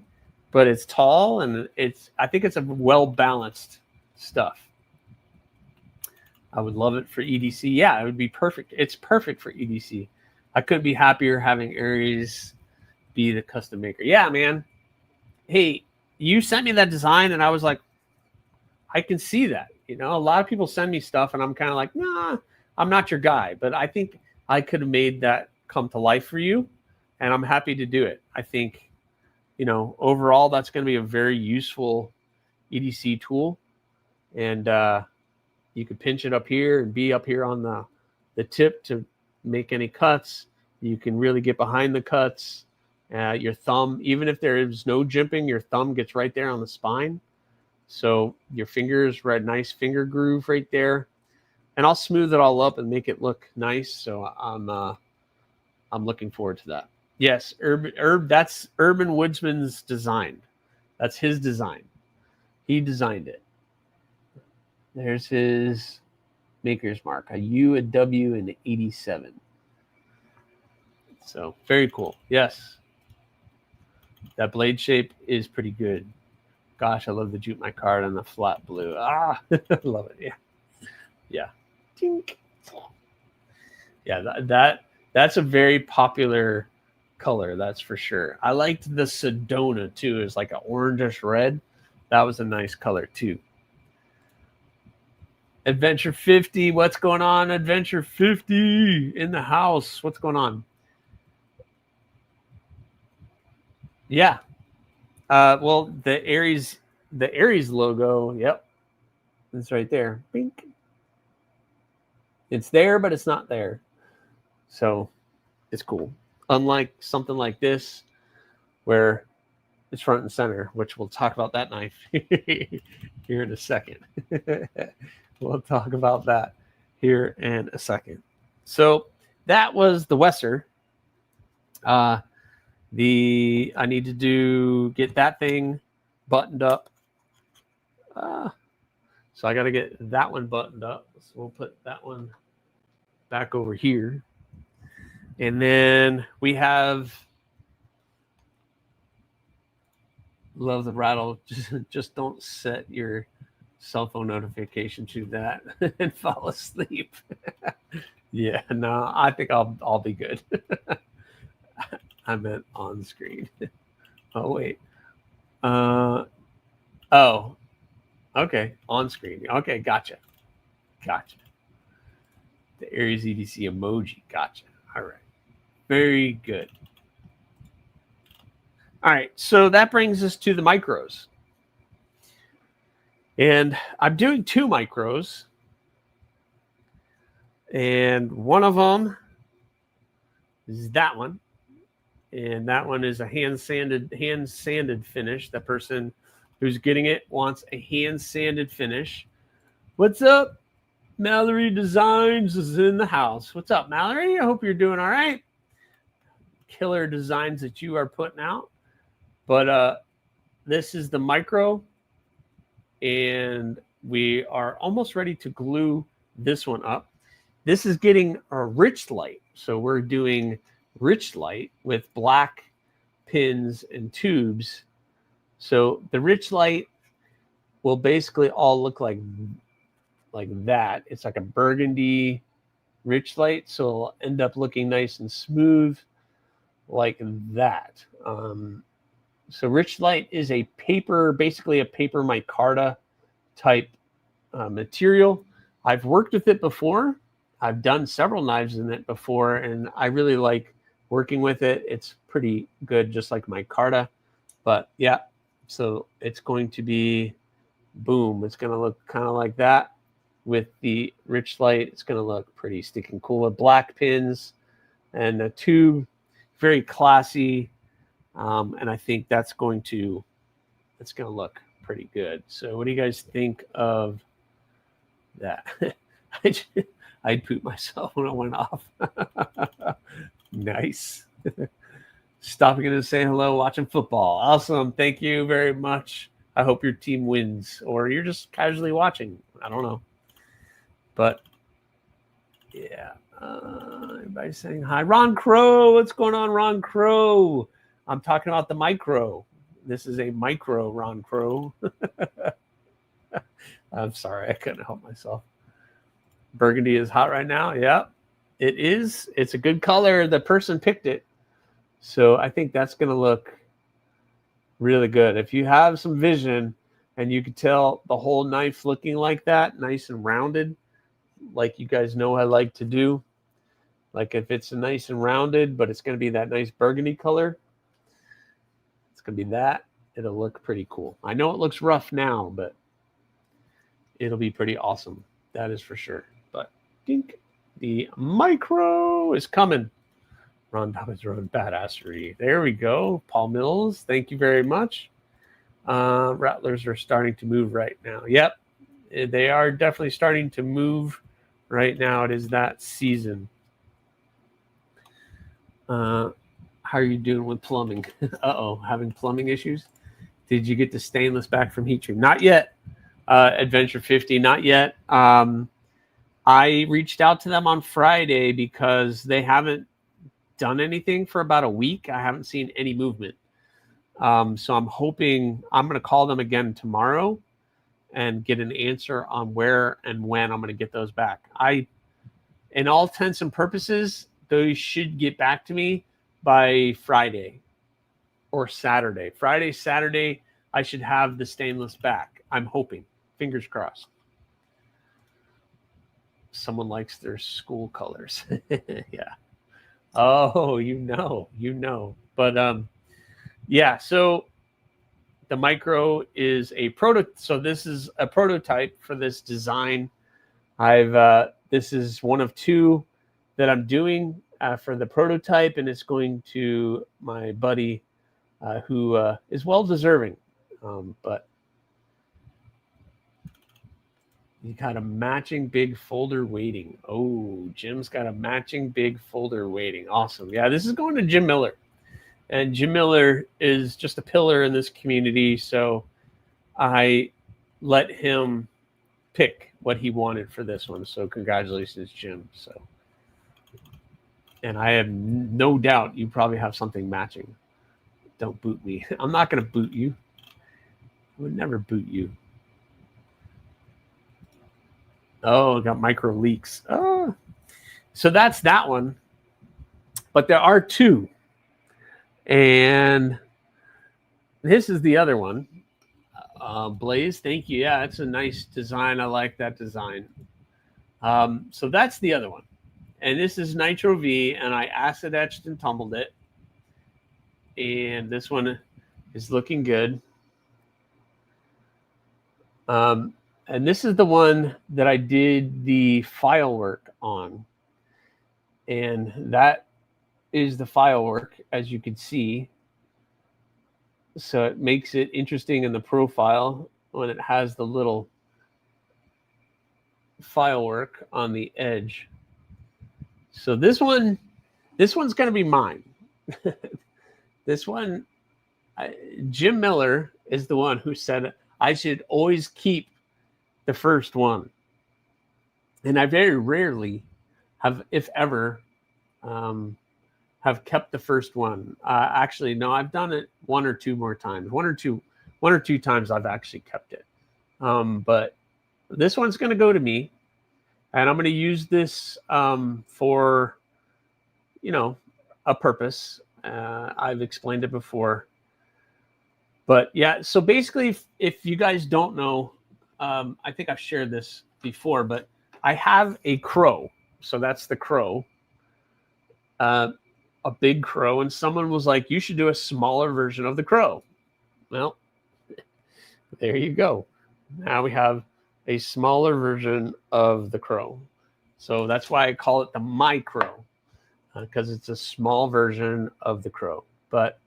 but it's tall, and I think it's a well-balanced stuff. I would love it for EDC. Yeah, it would be perfect. It's perfect for EDC. I couldn't be happier having Aries be the custom maker. Yeah, man. Hey, you sent me that design, and I was like, I can see that. You know, a lot of people send me stuff, and I'm kind of like, nah, I'm not your guy. But I think I could have made that come to life for you, and I'm happy to do it. I think, you know, overall, that's going to be a very useful EDC tool. And you could pinch it up here and be up here on the tip to make any cuts. You can really get behind the cuts. Your thumb, even if there is no jimping, your thumb gets right there on the spine. So your fingers, right, nice finger groove right there. And I'll smooth it all up and make it look nice. So I'm looking forward to that. Yes, that's Urban Woodsman's design. That's his design. He designed it. There's his maker's mark, a U, a W, and an 87. So very cool. Yes. That blade shape is pretty good. Gosh, I love the Jute My Card on the flat blue. Ah, I love it. Yeah. Yeah. Tink. Yeah, that's a very popular color, that's for sure. I liked the Sedona too. It's like an orangish red. That was a nice color too. Adventure 50, what's going on? Adventure 50 in the house. What's going on? Yeah. Well, the Aries logo, yep. It's right there. Bink. It's there, but it's not there. So it's cool. Unlike something like this, where it's front and center, which we'll talk about that knife here in a second. We'll talk about that here in a second. So that was the Wesser. I need to get that thing buttoned up. So I got to get that one buttoned up. So we'll put that one back over here. And then we have, love the rattle. Just don't set your cell phone notification to that and fall asleep. Yeah, no, I think I'll be good. I meant on screen. Oh, wait. Oh, okay. On screen. Okay, gotcha. The AriesEDC emoji. Gotcha. All right. Very good. All right. So that brings us to the micros. And I'm doing 2 micros. And one of them is that one. And that one is a hand sanded finish. The person who's getting it wants a hand sanded finish. What's up? Mallory Designs is in the house. What's up, Mallory? I hope you're doing all right. Killer designs that you are putting out. But this is the micro, and we are almost ready to glue this one up. This is getting a rich light. So we're doing rich light with black pins and tubes. So the rich light will basically all look like that. It's like a burgundy rich light, so it'll end up looking nice and smooth like that. So rich light is a paper, basically a paper micarta type material. I've worked with it before. I've done several knives in it before, and I really like working with it. It's pretty good, just like micarta. But yeah, so it's going to be, boom, it's going to look kind of like that with the rich light. It's going to look pretty stinking cool with black pins and a tube, very classy. And I think that's going to look pretty good. So what do you guys think of that? I'd poop myself when I went off. Nice. Stopping in to say hello, watching football. Awesome. Thank you very much. I hope your team wins, or you're just casually watching. I don't know. But yeah. Everybody's saying hi. Ron Crow. What's going on, Ron Crow? I'm talking about the micro. This is a micro, Ron Crow. I'm sorry. I couldn't help myself. Burgundy is hot right now. Yep, it is. It's a good color. The person picked it. So I think that's going to look really good. If you have some vision and you could tell the whole knife looking like that, nice and rounded, like you guys know I like to do. Like if it's nice and rounded, but it's going to be that nice burgundy color, it's going to be that. It'll look pretty cool. I know it looks rough now, but it'll be pretty awesome. That is for sure. But dink, the micro is coming. Ron Dobbins Road Badassery. There we go. Paul Mills, thank you very much. Rattlers are starting to move right now. Yep, they are definitely starting to move right now. It is that season. How are you doing with plumbing? Uh-oh, having plumbing issues? Did you get the stainless back from Heat Treat? Not yet. Adventure 50, not yet. I reached out to them on Friday because they haven't done anything for about a week. I haven't seen any movement. So I'm hoping I'm going to call them again tomorrow and get an answer on where and when I'm going to get those back. In all intents and purposes, those should get back to me by Friday or Saturday. Friday, Saturday, I should have the stainless back. I'm hoping. Fingers crossed. Someone likes their school colors. Yeah. Oh, you know. But yeah, so the micro is a so this is a prototype for this design. This is one of two that I'm doing for the prototype, and it's going to my buddy who is well deserving. But you got a matching big folder waiting. Oh, Jim's got a matching big folder waiting. Awesome. Yeah, this is going to Jim Miller. And Jim Miller is just a pillar in this community. So I let him pick what he wanted for this one. So congratulations, Jim. So, and I have no doubt you probably have something matching. Don't boot me. I'm not going to boot you. I would never boot you. Oh, got micro leaks. Oh, so that's that one. But there are two. And this is the other one. Blaze, thank you. Yeah, it's a nice design. I like that design. So that's the other one. And this is Nitro V, and I acid etched and tumbled it. And this one is looking good. And this is the one that I did the file work on. And that is the file work, as you can see. So it makes it interesting in the profile when it has the little file work on the edge. So this one's going to be mine. This one, Jim Miller is the one who said I should always keep the first one. And I very rarely have, if ever, have kept the first one. Actually, no, I've done it one or two more times. One or two times I've actually kept it. But this one's going to go to me, and I'm going to use this for, a purpose. I've explained it before. But yeah, so basically, if you guys don't know, I think I've shared this before, but I have a crow. So that's the crow. A big crow, and someone was like, you should do a smaller version of the crow. Well, there you go. Now we have a smaller version of the crow. So that's why I call it the micro, because it's a small version of the crow. But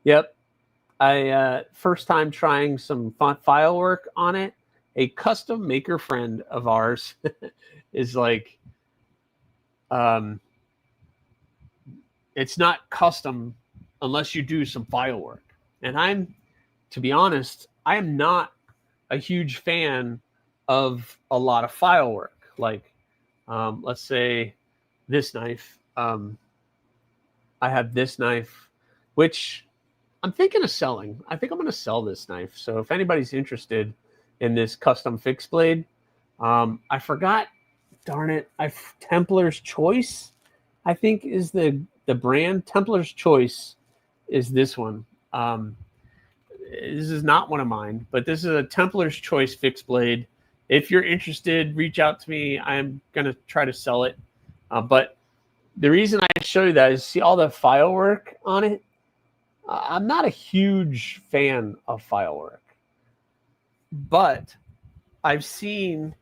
yep, I first time trying some file work on it. A custom maker friend of ours is like, it's not custom unless you do some file work. And to be honest, I am not a huge fan of a lot of file work. Like, let's say this knife. I have this knife, which I'm thinking of selling. I think I'm going to sell this knife. So if anybody's interested in this custom fixed blade, I forgot darn it, Templar's Choice, I think is the brand. Templar's Choice is this one. This is not one of mine, but this is a Templar's Choice fixed blade. If you're interested, reach out to me. I'm going to try to sell it. But the reason I show you that is see all the file work on it. I'm not a huge fan of file work, but I've seen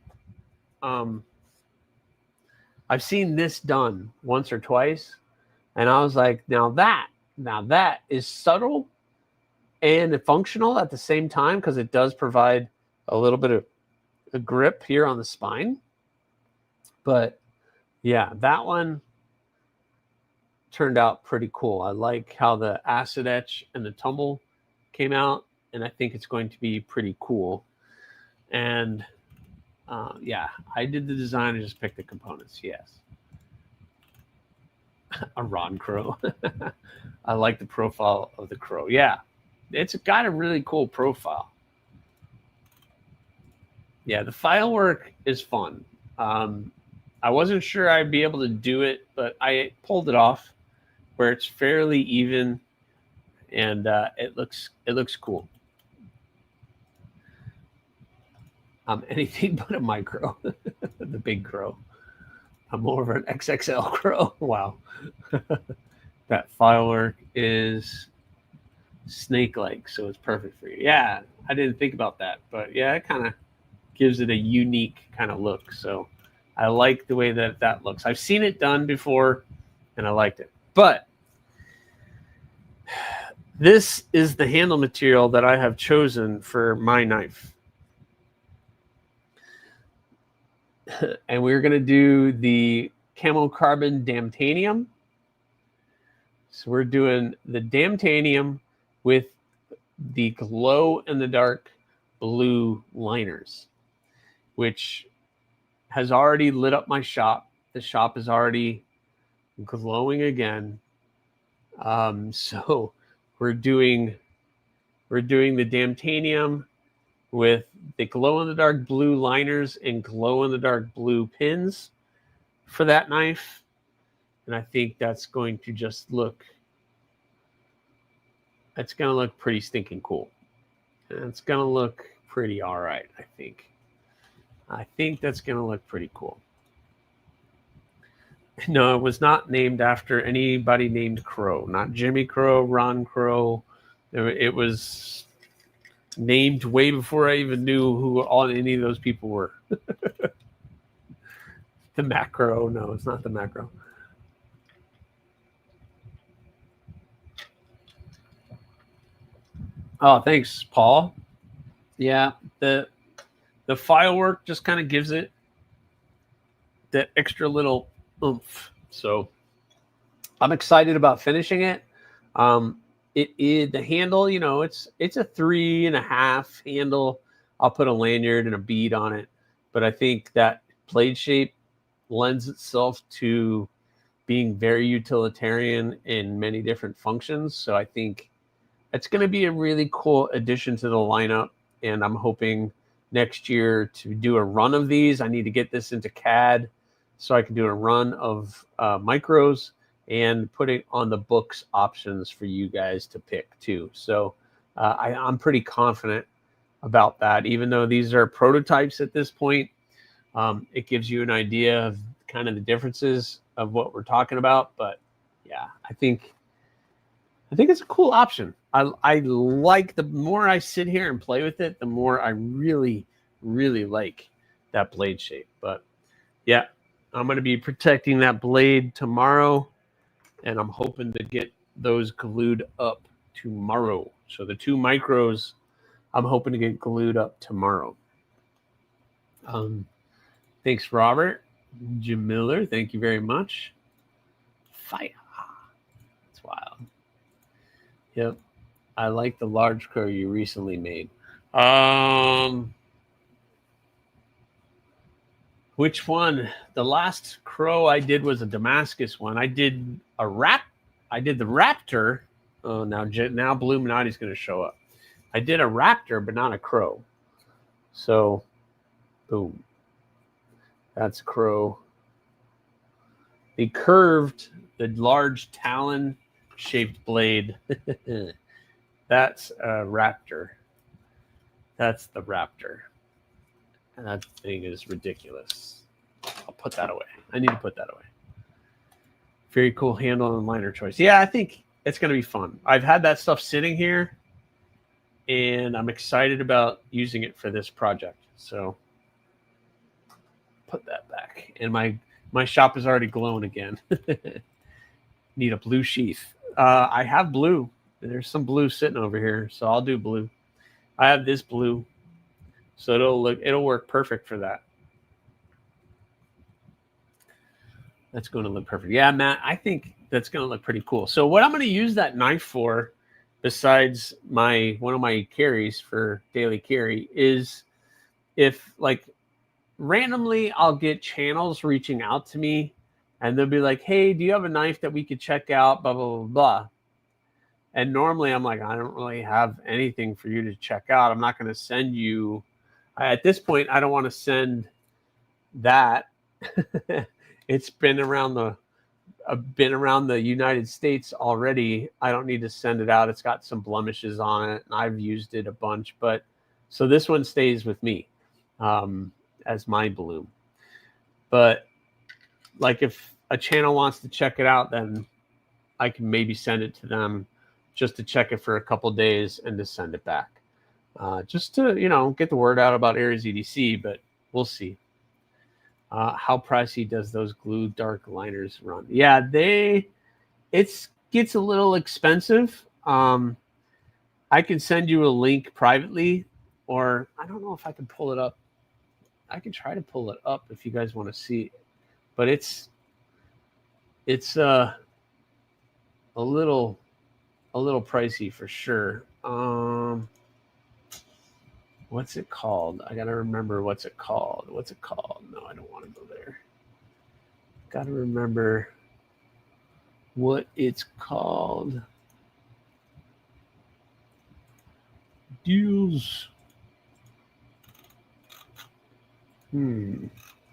this done once or twice, and I was like, now that is subtle and functional at the same time, because it does provide a little bit of a grip here on the spine. But yeah, that one turned out pretty cool. I like how the acid etch and the tumble came out, and I think it's going to be pretty cool. And yeah, I did the design and just picked the components. Yes. A Ron Crow. I like the profile of the crow. Yeah, it's got a really cool profile. Yeah, the file work is fun. I wasn't sure I'd be able to do it, but I pulled it off where it's fairly even, and it looks cool. Anything but a micro, the big crow. I'm more of an XXL crow. Wow. That file work is snake-like, so it's perfect for you. Yeah, I didn't think about that, but yeah, it kind of gives it a unique kind of look. So I like the way that looks. I've seen it done before, and I liked it. But this is the handle material that I have chosen for my knife. And we're going to do the camo carbon damtanium. So we're doing the damtanium with the glow in the dark blue liners, which has already lit up my shop. The shop is already glowing again. So we're doing the damtanium with the glow in the dark blue liners and glow in the dark blue pins for that knife. And I think that's going to just look, it's going to look pretty stinking cool. And it's going to look pretty all right, I think. I think that's going to look pretty cool. No, it was not named after anybody named Crow. Not Jimmy Crow, Ron Crow. It was named way before I even knew who all any of those people were. The macro. No, it's not the macro. Oh, thanks, Paul. Yeah, the file work just kind of gives it that extra little oomph. So I'm excited about finishing it. It is the handle, you know, it's a 3.5 handle. I'll put a lanyard and a bead on it, but I think that blade shape lends itself to being very utilitarian in many different functions. So I think it's going to be a really cool addition to the lineup, and I'm hoping next year to do a run of these. I need to get this into CAD so I can do a run of micros and put it on the books options for you guys to pick too. So I'm pretty confident about that. Even though these are prototypes at this point, it gives you an idea of kind of the differences of what we're talking about. But yeah, I think it's a cool option. I like, the more I sit here and play with it, the more I really, really like that blade shape. But yeah, I'm going to be protecting that blade tomorrow, and I'm hoping to get those glued up tomorrow. So the 2 micros, I'm hoping to get glued up tomorrow. Thanks, Robert. Jim Miller, thank you very much. Fire. That's wild. Yep. I like the large crow you recently made. Which one? The last crow I did was a Damascus one. I did the raptor. Oh, now Bluminati's going to show up. I did a raptor, but not a crow. So, boom. That's crow. The curved, the large talon-shaped blade. That's a raptor. That's the raptor. And that thing is ridiculous. I'll put that away. I need to put that away. Very cool handle and liner choice. Yeah, I think it's going to be fun. I've had that stuff sitting here, and I'm excited about using it for this project. So put that back. And my shop is already glowing again. Need a blue sheath. I have blue. There's some blue sitting over here, so I'll do blue. I have this blue, so it'll work perfect for that. That's going to look perfect. Yeah, Matt, I think that's going to look pretty cool. So what I'm going to use that knife for, besides one of my carries for daily carry, is if like randomly I'll get channels reaching out to me, and they'll be like, "Hey, do you have a knife that we could check out?" Blah blah blah blah. And normally I'm like, I don't really have anything for you to check out. I'm not going to send you. At this point, I don't want to send that. It's been around the United States already. I don't need to send it out. It's got some blemishes on it, and I've used it a bunch. But so this one stays with me as my bloom. But like if a channel wants to check it out, then I can maybe send it to them just to check it for a couple days and to send it back. Just to, get the word out about AriesEDC, but we'll see. How pricey does those glue dark liners run? Yeah, it gets a little expensive. I can send you a link privately, or I don't know if I can pull it up. I can try to pull it up if you guys want to see it, but it's a little pricey for sure. What's it called? I gotta remember what's it called. What's it called? No, I don't want to go there. Gotta remember what it's called. Deals. I don't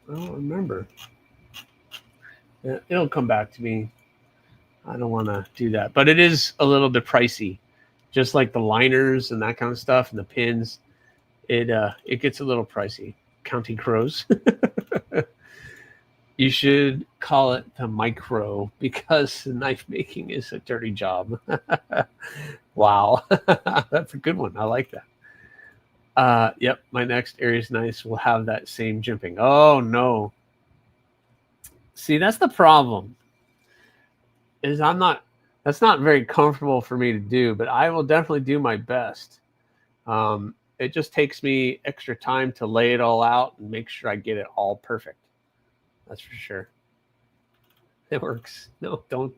remember. Yeah, it'll come back to me. I don't want to do that, but it is a little bit pricey, just like the liners and that kind of stuff and the pins. It gets a little pricey. Counting crows. You should call it the micro, because knife making is a dirty job. Wow. That's a good one. I like that. Yep, my next Aries knives will have that same jimping. Oh no. See, that's the problem. That's not very comfortable for me to do, but I will definitely do my best. It just takes me extra time to lay it all out and make sure I get it all perfect. That's for sure. It works. No, don't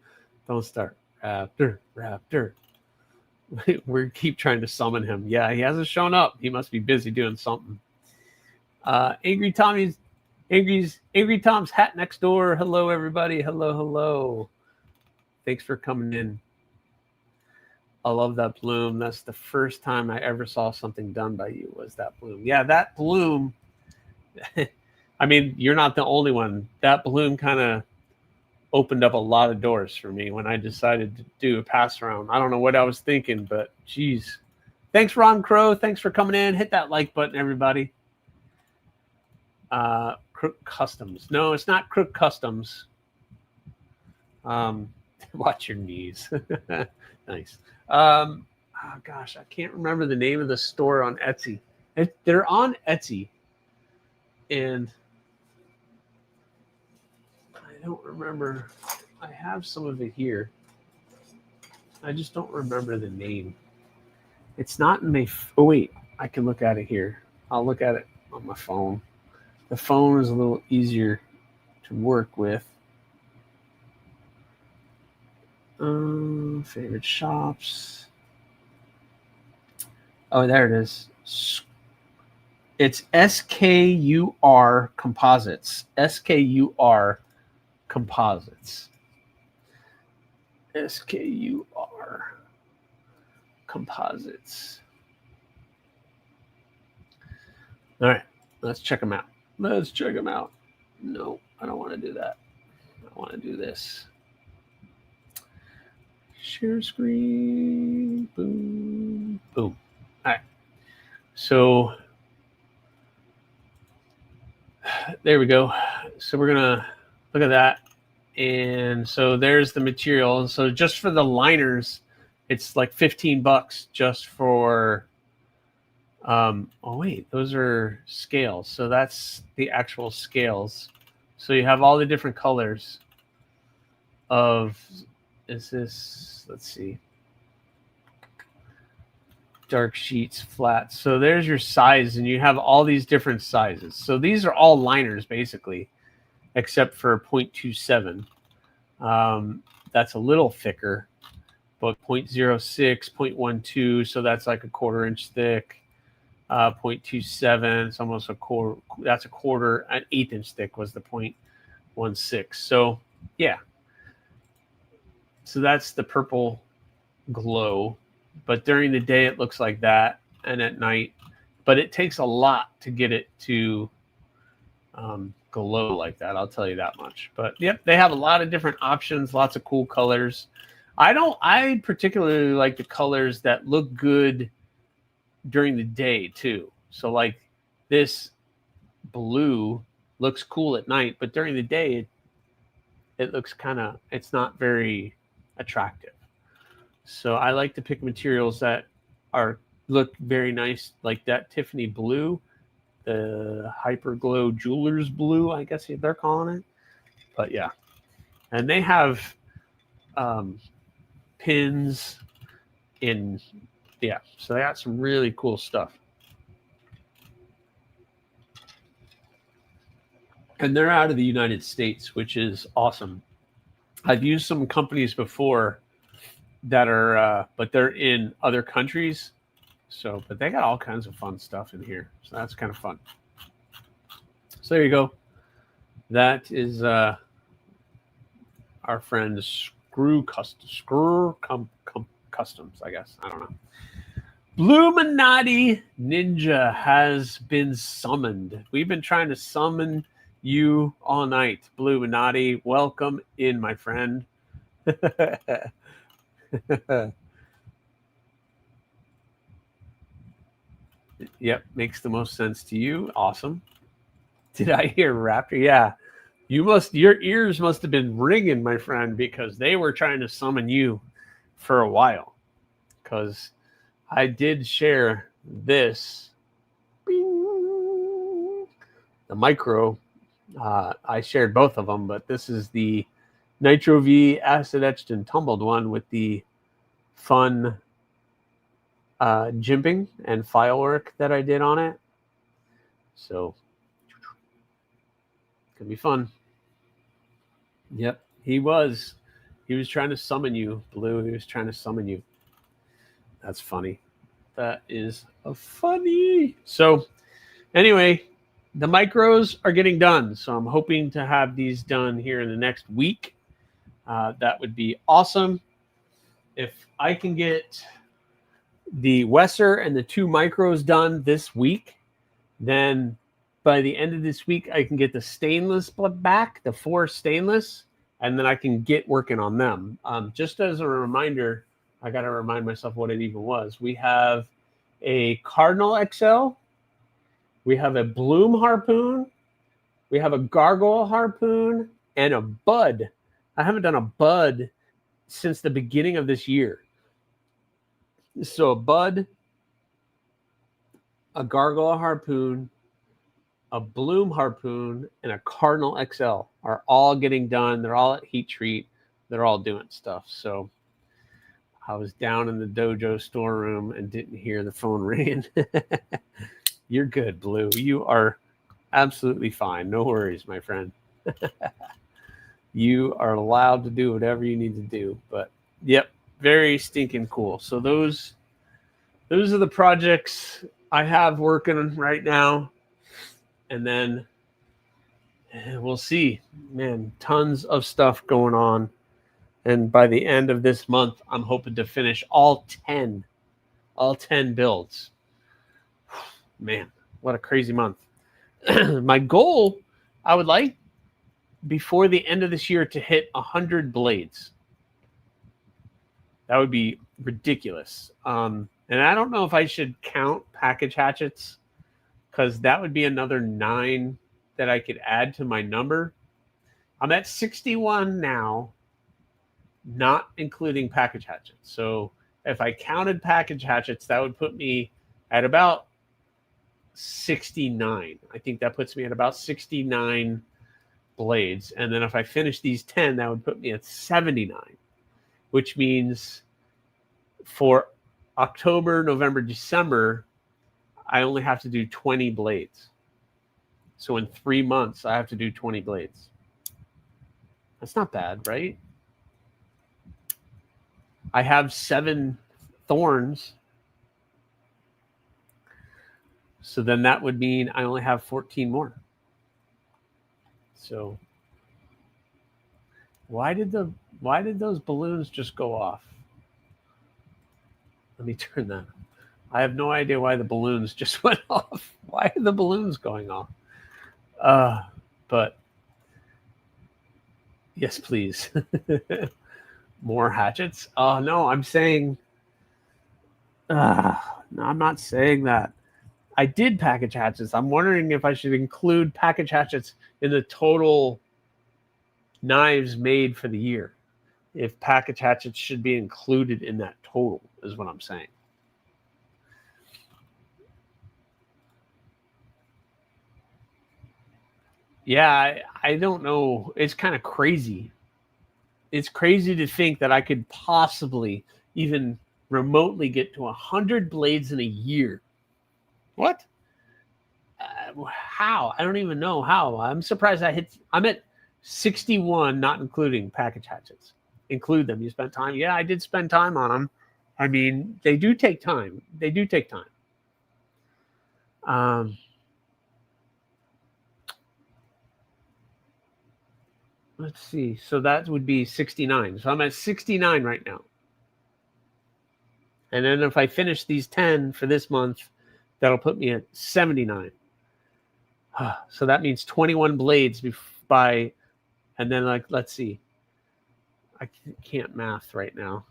start. Raptor. We keep trying to summon him. Yeah, he hasn't shown up. He must be busy doing something. Angry Tom's hat next door. Hello, everybody. Hello. Thanks for coming in. I love that bloom. That's the first time I ever saw something done by you, was that bloom. Yeah, that bloom. I mean, you're not the only one. That bloom kind of opened up a lot of doors for me when I decided to do a pass around. I don't know what I was thinking, but geez. Thanks, Ron Crow. Thanks for coming in. Hit that like button, everybody. Crook Customs. No, it's not Crook Customs. Watch your knees. Nice. Oh gosh, I can't remember the name of the store on Etsy. They're on Etsy, and I don't remember. I have some of it here. I just don't remember the name. It's not in my. Oh wait, I can look at it here. I'll look at it on my phone. The phone is a little easier to work with. Favorite shops. Oh, there it is. It's SKUR Composites. SKUR Composites. SKUR Composites. All right, let's check them out. No, I don't want to do that. I want to do this. Share screen. Boom. Boom. All right. So there we go. So we're going to look at that. And so there's the material. And so just for the liners, it's like $15 just for, oh wait, those are scales. So that's the actual scales. So you have all the different colors of, is this, let's see, dark sheets, flat. So there's your size, and you have all these different sizes. So these are all liners basically, except for 0.27. That's a little thicker, but 0.06, 0.12, so that's like a 1/4 inch thick. 0.27, it's almost a quarter. That's a quarter. An 1/8 inch thick was the 0.16. So yeah. So that's the purple glow. But during the day it looks like that, and at night. But it takes a lot to get it to glow like that. I'll tell you that much. But yep, they have a lot of different options, lots of cool colors. I particularly like the colors that look good during the day too. So like this blue looks cool at night, but during the day it looks it's not very attractive. So I like to pick materials that look very nice, like that Tiffany blue, the Hyper Glow Jeweler's blue, I guess they're calling it. But yeah, and they have pins in, yeah, so they got some really cool stuff. And they're out of the United States, which is awesome. I've used some companies before that are, but they're in other countries. So, but they got all kinds of fun stuff in here. So that's kind of fun. So there you go. That is our friend Customs, I guess. I don't know. Bluminati Ninja has been summoned. We've been trying to summon you all night. Bluminati, welcome in, my friend. Yep, makes the most sense to you. Awesome. Did I hear Raptor? Yeah. Your ears must have been ringing, my friend, because they were trying to summon you for a while. Because I did share this. Bing, the micro. I shared both of them, but this is the Nitro V acid etched and tumbled one with the fun jimping and file work that I did on it. So could be fun. Yep, he was trying to summon you, Blue. He was trying to summon you. That's funny. That is funny. So anyway, the micros are getting done. So I'm hoping to have these done here in the next week. That would be awesome. If I can get the Wesser and the 2 micros done this week, then by the end of this week, I can get the stainless back, the 4 stainless, and then I can get working on them. Just as a reminder, I got to remind myself what it even was. We have a Cardinal XL. We have a Bloom harpoon. We have a Gargoyle harpoon and a Bud. I haven't done a Bud since the beginning of this year. So a Bud, a Gargoyle harpoon, a Bloom harpoon, and a Cardinal XL are all getting done. They're all at heat treat. They're all doing stuff. So I was down in the dojo storeroom and didn't hear the phone ringing. You're good, Blue. You are absolutely fine. No worries, my friend. You are allowed to do whatever you need to do. But yep, very stinking cool. So those are the projects I have working right now. And then we'll see. Man, tons of stuff going on. And by the end of this month, I'm hoping to finish all 10 builds. Man, what a crazy month. My goal, I would like before the end of this year to hit 100 blades. That would be ridiculous. And I don't know if I should count package hatchets, because that would be another 9 that I could add to my number. I'm at 61 now, not including package hatchets. So if I counted package hatchets, that would put me at about 69. I think that puts me at about 69 blades. And then if I finish these 10, that would put me at 79, which means for October, November, December, I only have to do 20 blades. So in 3 months, I have to do 20 blades. That's not bad, right? I have 7 thorns. So then that would mean I only have 14 more. So why did those balloons just go off? Let me turn that. I have no idea why the balloons just went off. Why are the balloons going off? But yes, please. More hatchets? Oh, no, I'm saying... no, I'm not saying that. I did package hatchets. I'm wondering if I should include package hatchets in the total knives made for the year. If package hatchets should be included in that total, is what I'm saying. Yeah, I don't know. It's kind of crazy. It's crazy to think that I could possibly even remotely get to 100 blades in a year. What? How? I don't even know how. I'm surprised I'm at 61, not including package hatchets. Include them. You spent time? Yeah, I did spend time on them. I mean, they do take time. They do take time. Let's see. So that would be 69. So I'm at 69 right now. And then if I finish these 10 for this month, that'll put me at 79. So that means 21 blades by, and then like, let's see. I can't math right now.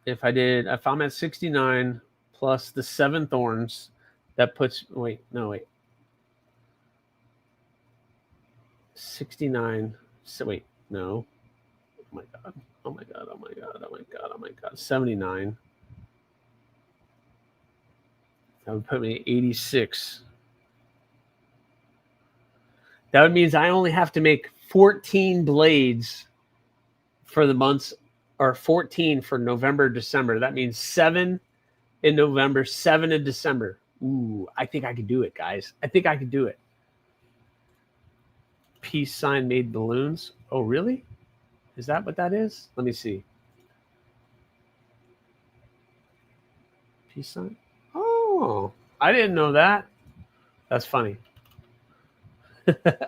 If I'm at 69 plus the 7 thorns, that puts, wait. 69. So wait, no. Oh my God. 79. That would put me at 86. That means I only have to make 14 blades for the months, or 14 for November, December. That means 7 in November, 7 in December. Ooh, I think I could do it, guys. I think I could do it. Peace sign made balloons. Oh, really? Is that what that is? Let me see. Peace sign. Oh, I didn't know that. That's funny.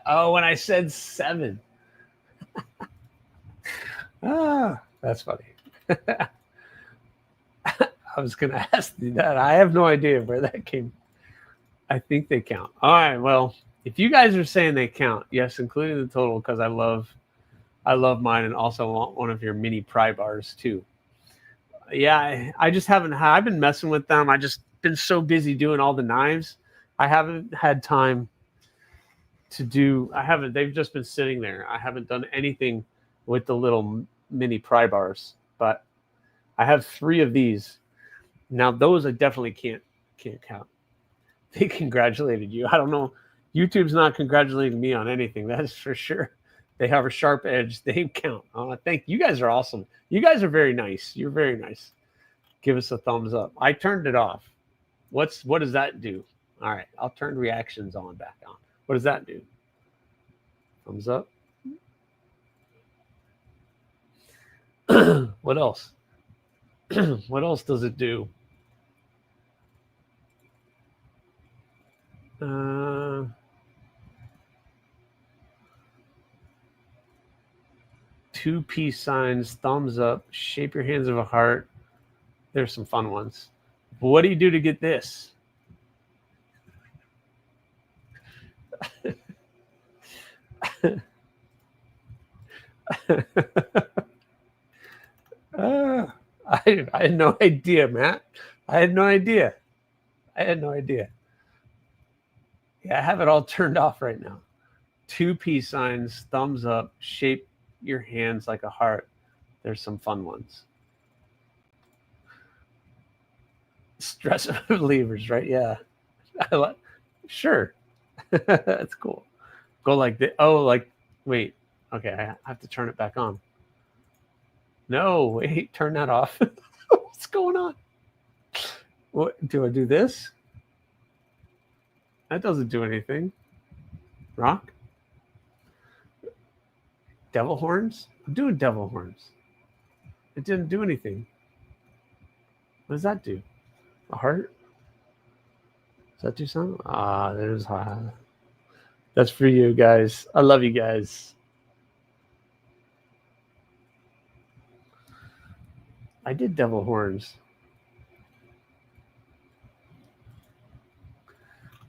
Oh, when I said 7. That's funny. I was going to ask you that. I have no idea where that came. I think they count. All right. Well, if you guys are saying they count, yes, including the total, because I love mine, and also want one of your mini pry bars too. Yeah, I just haven't. I've been messing with them. I just been so busy doing all the knives. I haven't had time to do. They've just been sitting there. I haven't done anything with the little mini pry bars, but I have 3 of these. Now those I definitely can't count. They congratulated you. I don't know. YouTube's not congratulating me on anything. That is for sure. They have a sharp edge. They count. Thank you. You guys are awesome. You guys are very nice. You're very nice. Give us a thumbs up. I turned it off. What does that do? All right. I'll turn reactions back on. What does that do? Thumbs up. What else? What else does it do? 2 peace signs, thumbs up, shape your hands of a heart. There's some fun ones. But what do you do to get this? I had no idea, Matt. I had no idea. Yeah, I have it all turned off right now. 2 peace signs, thumbs up, shape your hands like a heart. There's some fun ones. Stress relievers, right? Yeah. Sure. That's cool. Go like this. Oh, like, wait. Okay, I have to turn it back on. No, wait, turn that off. What's going on? What do I do this? That doesn't do anything. Rock? Devil horns? I'm doing devil horns. It didn't do anything. What does that do? A heart? Does that do something? Ah, there's that's for you guys. I love you guys. I did devil horns.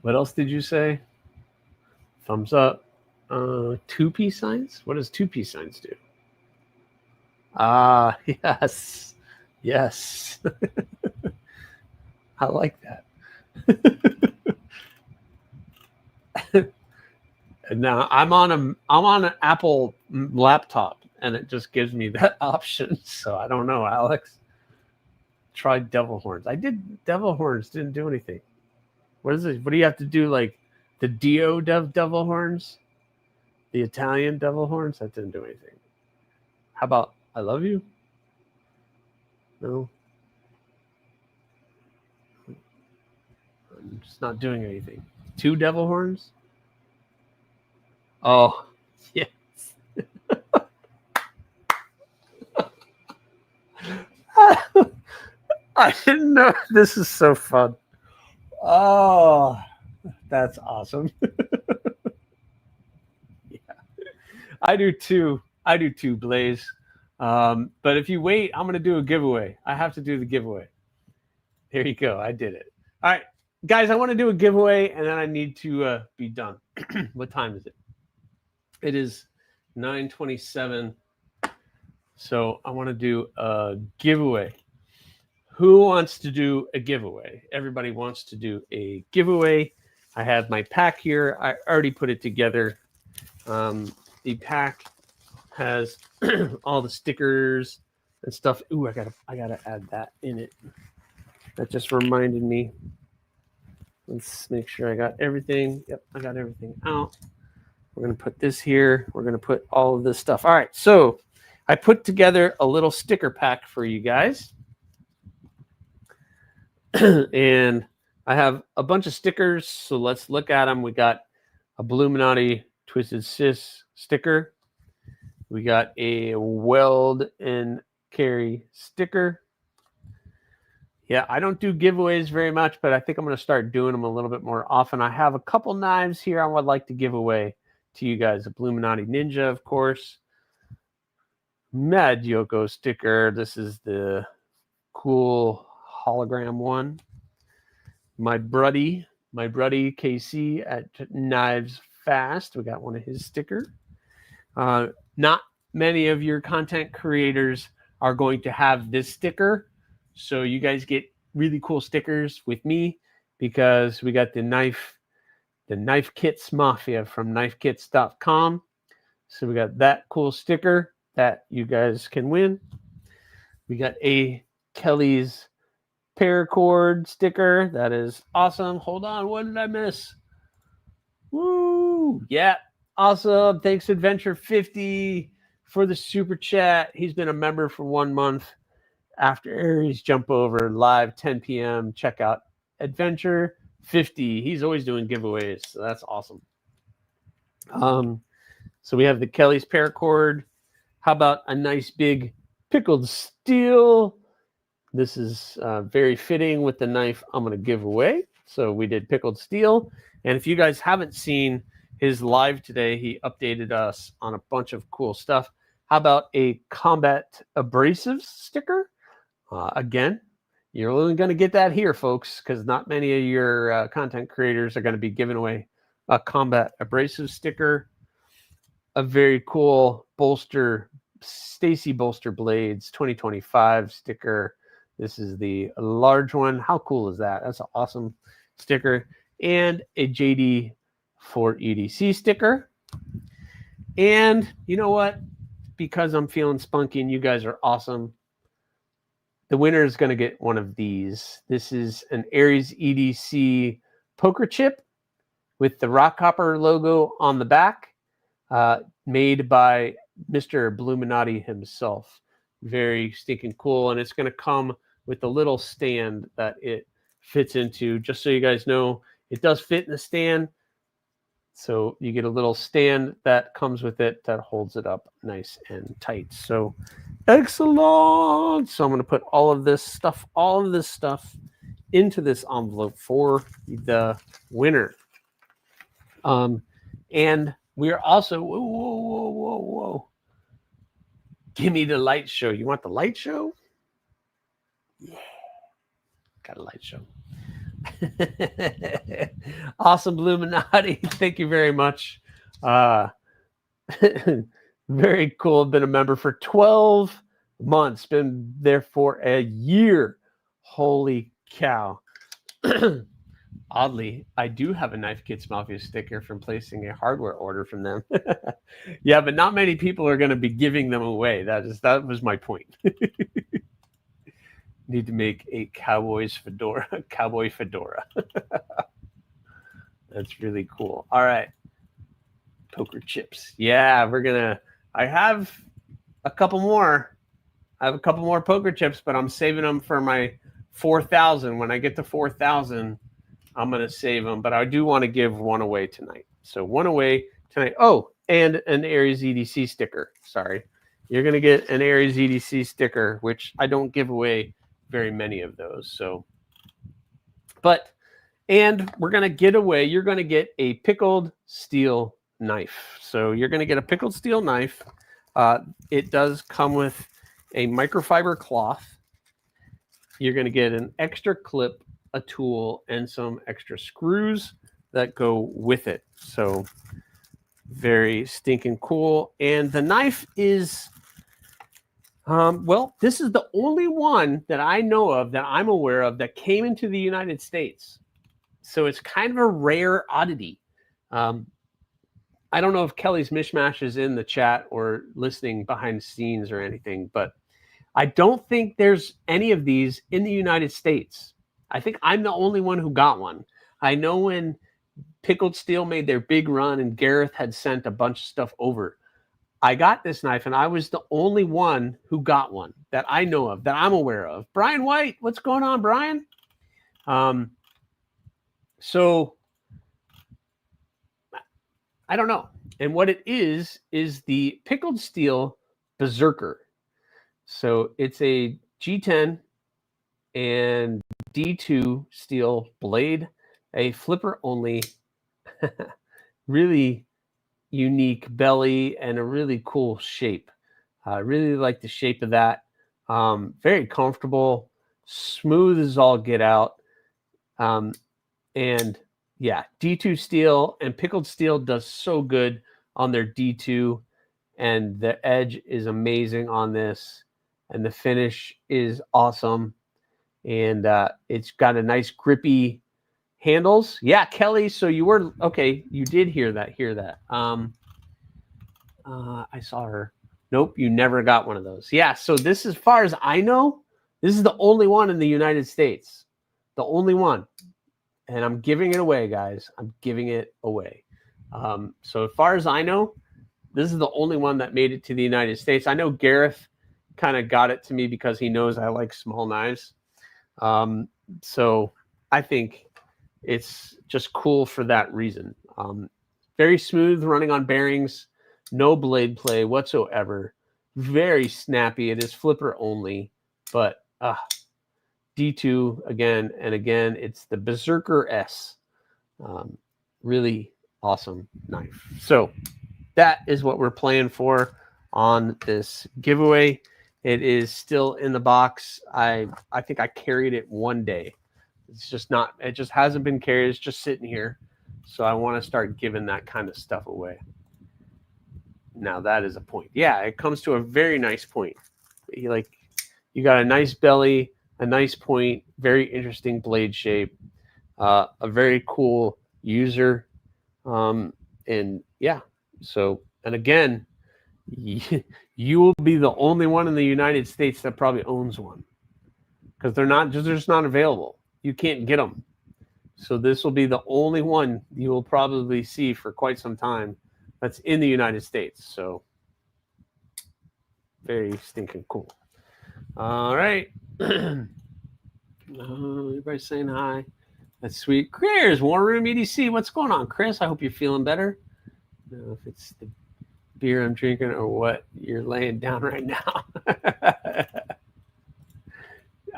What else did you say? Thumbs up. 2 peace signs? What does 2 peace signs do? Ah, yes. Yes. I like that. Now I'm on an Apple laptop and it just gives me that option. So I don't know, Alex. Try devil horns. I did devil horns, didn't do anything. What is it? What do you have to do? Like the Dio devil horns? The Italian devil horns? That didn't do anything. How about I love you? No. I'm just not doing anything. 2 devil horns? Oh, yes. I didn't know. This is so fun. Oh, that's awesome. Yeah, I do too. Blaze. But if you wait, I'm going to do a giveaway. I have to do the giveaway. There you go. I did it. All right, guys, I want to do a giveaway, and then I need to be done. What time is it? It is 9:27. So I want to do a giveaway. Who wants to do a giveaway? Everybody wants to do a giveaway. I have my pack here. I already put it together. The pack has all the stickers and stuff. Ooh, I gotta add that in it. That just reminded me. Let's make sure I got everything. Yep, I got everything out. We're going to put this here. We're going to put all of this stuff. All right, so I put together a little sticker pack for you guys. And I have a bunch of stickers, so let's look at them. We got a Illuminati Twisted Sis sticker. We got a Weld and Carry sticker. Yeah, I don't do giveaways very much, but I think I'm going to start doing them a little bit more often. I have a couple knives here I would like to give away to you guys. A Illuminati Ninja, of course. Mad Yoko sticker. This is the cool hologram one. My buddy KC at Knives Fast. We got one of his sticker. Not many of your content creators are going to have this sticker. So you guys get really cool stickers with me because we got the Knife Kits Mafia from knifekits.com. So we got that cool sticker that you guys can win. We got a Kelly's paracord sticker. That is awesome. Hold on. What did I miss? Woo. Yeah. Awesome. Thanks, Adventure50, for the super chat. He's been a member for 1 month. After Aries jump over live 10 p.m. Check out Adventure50. He's always doing giveaways. So that's awesome. So we have the Kelly's paracord. How about a nice big pickled steel? This is very fitting with the knife I'm going to give away. So we did pickled steel. And if you guys haven't seen his live today, he updated us on a bunch of cool stuff. How about a combat abrasives sticker? Again, you're only going to get that here, folks, because not many of your content creators are going to be giving away a combat abrasive sticker. a very cool bolster, Stacy Bolster Blades 2025 sticker. This is the large one. How cool is that? That's an awesome sticker. And a JD for EDC sticker. And you know what? Because I'm feeling spunky and you guys are awesome, the winner is going to get one of these. This is an AriesEDC poker chip with the Rockhopper logo on the back, made by Mr. Bluminati himself. Very stinking cool. And it's going to come with a little stand that it fits into. Just so you guys know, it does fit in the stand. So you get a little stand that comes with it that holds it up nice and tight. So excellent. So I'm going to put all of this stuff into this envelope for the winner. And we are also, whoa. Give me the light show. You want the light show? Yeah. Got a light show. Awesome, Bluminati. Thank you very much. Very cool. Been a member for 12 months. Been there for a year. Holy cow. Oddly, I do have a Knife Kits Mafia sticker from placing a hardware order from them. Yeah, but not many people are going to be giving them away. That was my point. Need to make a cowboy fedora. That's really cool. All right. Poker chips. Yeah, I have a couple more. I have a couple more poker chips, but I'm saving them for my 4,000. When I get to 4,000, I'm going to save them, but I do want to give one away tonight. So one away tonight. Oh, and an AriesEDC sticker. Sorry. You're going to get an AriesEDC sticker, which I don't give away very many of those. So, and we're going to get away. You're going to get a pickled steel knife. So you're going to get a pickled steel knife. It does come with a microfiber cloth. You're going to get an extra clip, a tool, and some extra screws that go with it. So very stinking cool. And the knife is, well, this is the only one that I know of, that I'm aware of, that came into the United States. So it's kind of a rare oddity. I don't know if Kelly's Mishmash is in the chat or listening behind the scenes or anything, but I don't think there's any of these in the United States. I think I'm the only one who got one. I know when Pickled Steel made their big run and Gareth had sent a bunch of stuff over, I got this knife and I was the only one who got one that I know of, that I'm aware of. Brian White, what's going on, Brian? So I don't know. And what it is the Pickled Steel Berserker. So it's a G10 and D2 steel blade, a flipper only, really unique belly and a really cool shape. I really like the shape of that. Very comfortable, smooth as all get out. And yeah, D2 steel and Pickled Steel does so good on their D2, and the edge is amazing on this, and the finish is awesome. And it's got a nice grippy handles. Yeah, Kelly, so you were, okay, you did hear that. I saw her. Nope, you never got one of those. Yeah, so this, as far as I know, this is the only one in the United States. The only one. And I'm giving it away, guys. I'm giving it away. So as far as I know, this is the only one that made it to the United States. I know Gareth kind of got it to me because he knows I like small knives. So I think it's just cool for that reason. Very smooth running on bearings, no blade play whatsoever. Very snappy. It is flipper only, but D2 again and again. It's the Berserker S. Really awesome knife. So that is what we're playing for on this giveaway. It is still in the box. I think I carried it one day. It's just not, it just hasn't been carried. It's just sitting here. So I want to start giving that kind of stuff away. Now that is a point. Yeah, it comes to a very nice point. You got a nice belly, a nice point, very interesting blade shape, a very cool user. And yeah, so, and again, you will be the only one in the United States that probably owns one, because they're just not available. You can't get them. So this will be the only one you will probably see for quite some time that's in the United States. So very stinking cool. All right. Everybody's saying hi. That's sweet. Chris, War Room EDC. What's going on, Chris? I hope you're feeling better. I don't know if it's the beer I'm drinking or what you're laying down right now.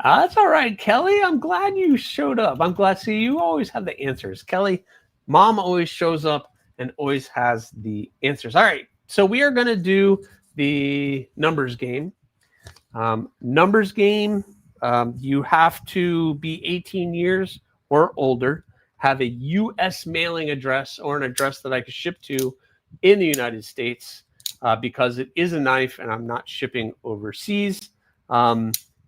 That's all right, Kelly. I'm glad you showed up. I'm glad. See, you always have the answers. Kelly, Mom always shows up and always has the answers. All right. So we are going to do the numbers game. Numbers game, you have to be 18 years or older, have a U.S. mailing address or an address that I can ship to in the United States, because it is a knife and I'm not shipping overseas.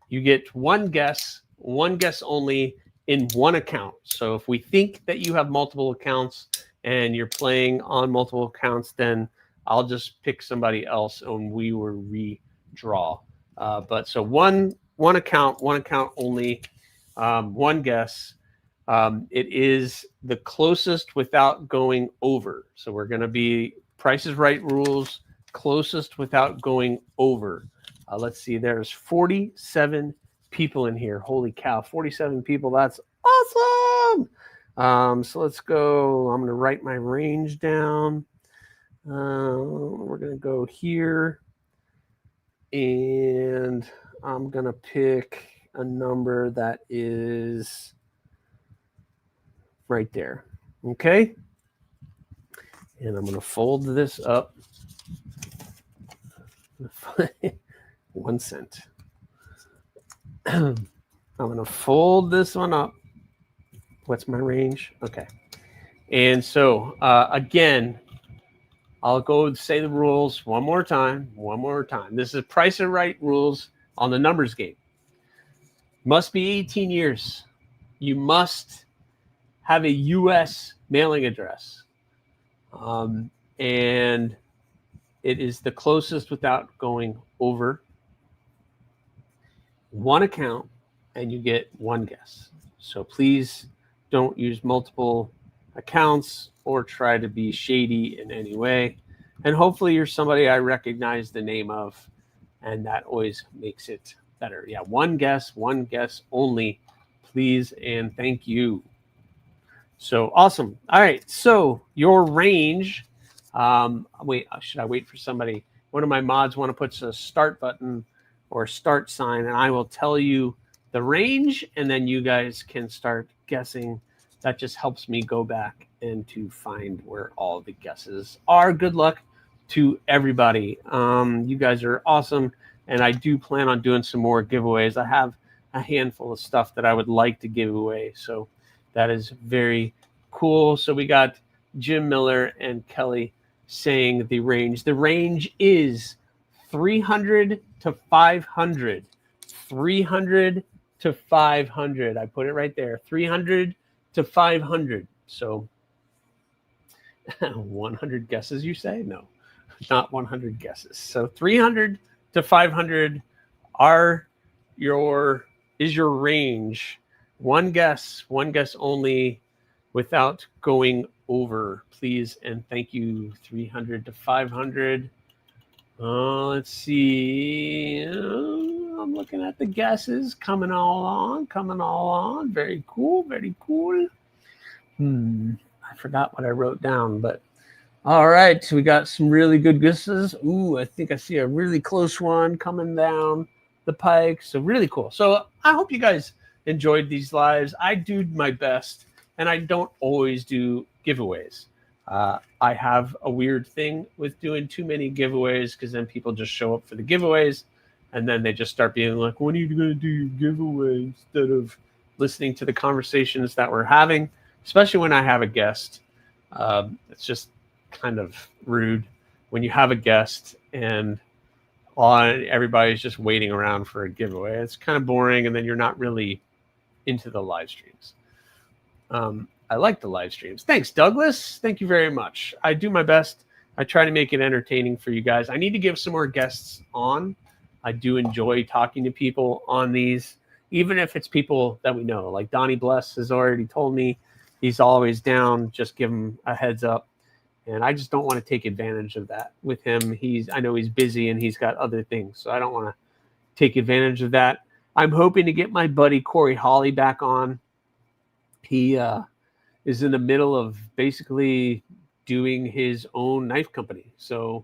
You get one guess only in one account. So if we think that you have multiple accounts and you're playing on multiple accounts, then I'll just pick somebody else and we will redraw. But so one account only, one guess. It is the closest without going over. So we're going to be Price is Right rules, closest without going over. Let's see, there's 47 people in here. Holy cow, 47 people. That's awesome. So let's go. I'm going to write my range down. We're going to go here. And I'm going to pick a number that is right there. Okay. And I'm going to fold this up. 1 cent. I'm going to fold this one up. What's my range? Okay. And so, again, I'll go say the rules one more time. This is Price is Right rules on the numbers game. Must be 18 years. You must have a U.S. mailing address. And it is the closest without going over. One account, and you get one guess. So please don't use multiple accounts or try to be shady in any way. And hopefully you're somebody I recognize the name of, and that always makes it better. Yeah, one guess only, please, and thank you. So awesome. All right, so your range. Wait, should I wait for somebody? One of my mods want to put a start button or start sign, and I will tell you the range, and then you guys can start guessing. That just helps me go back and to find where all the guesses are. Good luck to everybody. You guys are awesome, and I do plan on doing some more giveaways. I have a handful of stuff that I would like to give away, so that is very cool. So we got Jim Miller and Kelly saying the range. The range is 300 to 500. 300 to 500. I put it right there. 300 to 500. So 100 guesses, you say? No, not 100 guesses. So 300 to 500 is your range. One guess only without going over, please, and thank you. 300 to 500. Let's see. I'm looking at the guesses coming all on. Very cool. I forgot what I wrote down, but all right. So we got some really good guesses. Ooh, I think I see a really close one coming down the pike. So really cool. So I hope you guys enjoyed these lives. I do my best, and I don't always do giveaways. I have a weird thing with doing too many giveaways, because then people just show up for the giveaways, and then they just start being like, when are you going to do your giveaway, instead of listening to the conversations that we're having, especially when I have a guest. It's just kind of rude when you have a guest and everybody's just waiting around for a giveaway. It's kind of boring, and then you're not really into the live streams. I like the live streams. Thanks, Douglas. Thank you very much. I do my best. I try to make it entertaining for you guys. I need to give some more guests on. I do enjoy talking to people on these, even if it's people that we know. Like Donnie Bless has already told me he's always down. Just give him a heads up. And I just don't want to take advantage of that with him. I know he's busy and he's got other things, so I don't want to take advantage of that. I'm hoping to get my buddy Corey Hawley back on. He is in the middle of basically doing his own knife company. So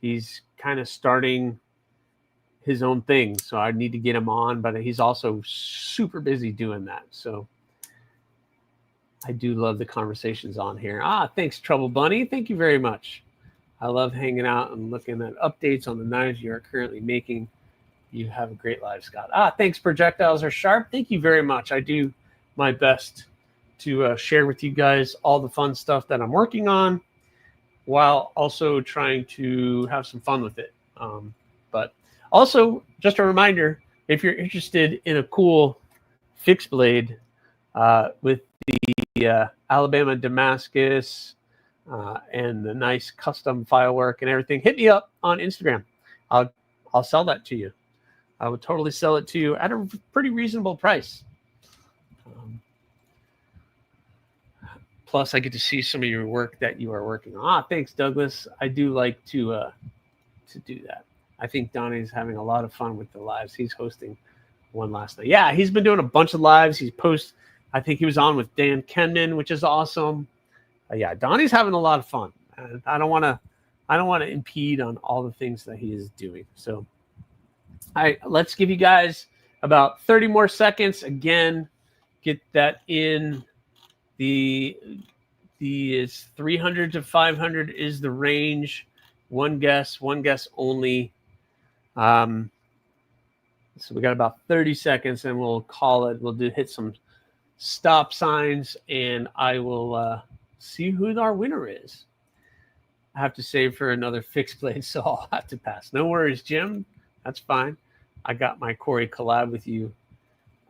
he's kind of starting his own thing. So I need to get him on, but he's also super busy doing that. So I do love the conversations on here. Thanks, Trouble Bunny. Thank you very much. I love hanging out and looking at updates on the knives you are currently making. You have a great life, Scott. Thanks, Projectiles Are Sharp. Thank you very much. I do my best to share with you guys all the fun stuff that I'm working on while also trying to have some fun with it. But also, just a reminder, if you're interested in a cool fixed blade with the Alabama Damascus and the nice custom file work and everything, hit me up on Instagram. I'll sell that to you. I would totally sell it to you at a pretty reasonable price. Plus, I get to see some of your work that you are working on. Thanks, Douglas. I do like to do that. I think Donnie's having a lot of fun with the lives. He's hosting one last night. Yeah, he's been doing a bunch of lives. I think he was on with Dan Kenman, which is awesome. Yeah, Donnie's having a lot of fun. I don't want to impede on all the things that he is doing. So, let's give you guys about 30 more seconds. Again, get that in. The is 300 to 500 is the range. One guess only. So we got about 30 seconds, and we'll call it. We'll hit some stop signs, and I will see who our winner is. I have to save for another fixed blade, so I'll have to pass. No worries, Jim. That's fine. I got my Corey collab with you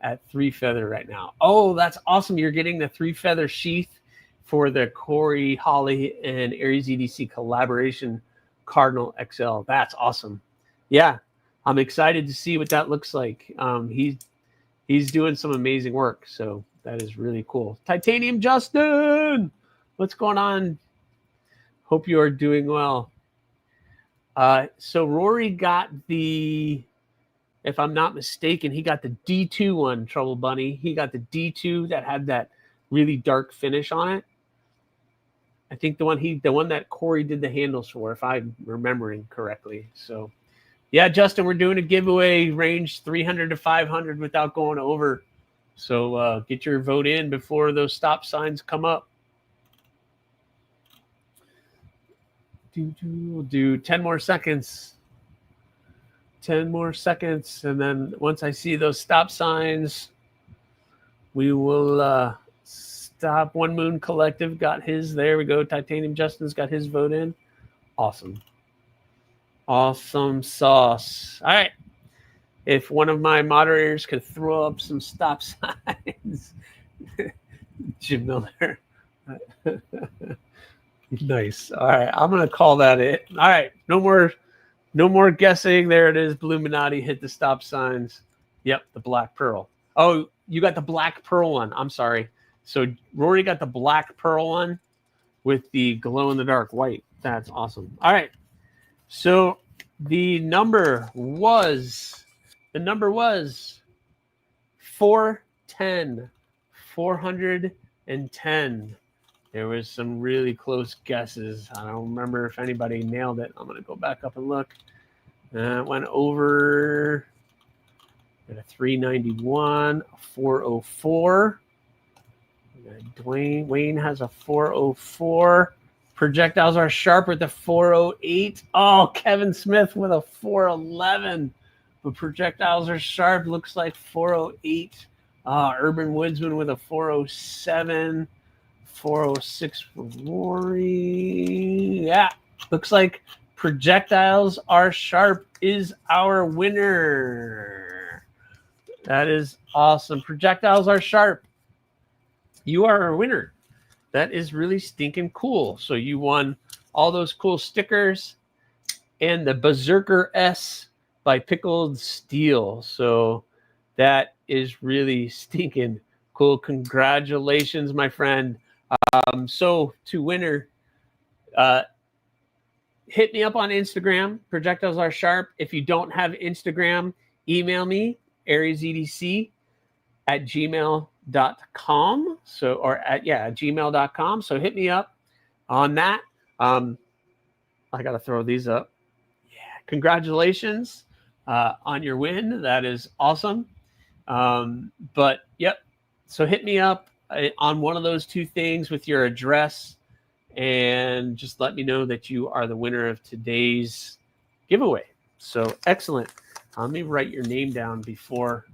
at 3 feather right now. Oh, that's awesome. You're getting the 3 feather sheath for the Corey Hawley and AriesEDC collaboration Cardinal XL. That's awesome. Yeah, I'm excited to see what that looks like. He's doing some amazing work, so that is really cool. Titanium Justin, what's going on? Hope you are doing well. So Rory got the, if I'm not mistaken, he got the D2 one, Trouble Bunny. He got the D2 that had that really dark finish on it. I think the one that Corey did the handles for, if I'm remembering correctly. So, yeah, Justin, we're doing a giveaway range 300 to 500 without going over. So get your vote in before those stop signs come up. We'll do 10 more seconds. 10 more seconds. And then once I see those stop signs, we will stop. One Moon Collective got his. There we go. Titanium Justin's got his vote in. Awesome. Awesome sauce. All right. If one of my moderators could throw up some stop signs. Jim Miller. Nice. All right. I'm going to call that it. All right. No more guessing. There it is. Bluminati hit the stop signs. Yep. The Black Pearl. Oh, you got the Black Pearl one. I'm sorry. So Rory got the Black Pearl one with the glow in the dark white. That's awesome. All right. So the number was 410. 410. There was some really close guesses. I don't remember if anybody nailed it. I'm going to go back up and look. It went over at a 391, a 404. Wayne has a 404. Projectiles Are Sharp with a 408. Oh, Kevin Smith with a 411. But Projectiles Are Sharp looks like 408. Urban Woodsman with a 407. 406 for Rory. Yeah, looks like Projectiles Are Sharp is our winner. That is awesome. Projectiles Are Sharp. You are our winner. That is really stinking cool. So you won all those cool stickers and the Berserker S by Pickled Steel. So that is really stinking cool. Congratulations, my friend. So to winner, hit me up on Instagram. Projectiles Are Sharp. If you don't have Instagram, email me, AriesEDC @gmail.com. So, or at gmail.com. So hit me up on that. I got to throw these up. Yeah. Congratulations on your win. That is awesome. But yep. So hit me up on one of those two things with your address and just let me know that you are the winner of today's giveaway. So excellent. Let me write your name down before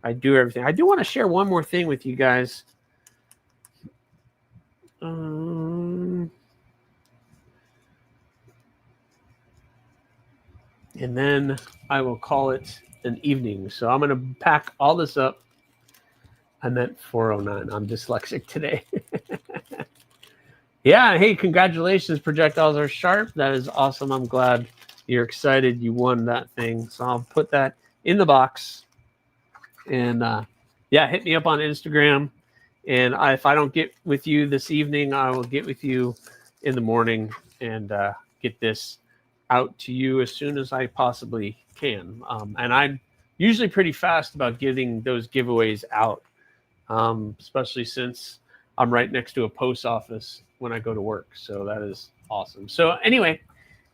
I do everything. I do want to share one more thing with you guys. And then I will call it an evening. So I'm going to pack all this up. I meant 409. I'm dyslexic today. Yeah. Hey, congratulations. Projectiles Are Sharp. That is awesome. I'm glad you're excited. You won that thing. So I'll put that in the box. And yeah, hit me up on Instagram. And if I don't get with you this evening, I will get with you in the morning and get this out to you as soon as I possibly can. And I'm usually pretty fast about getting those giveaways out, especially since I'm right next to a post office when I go to work. So that is awesome. So anyway,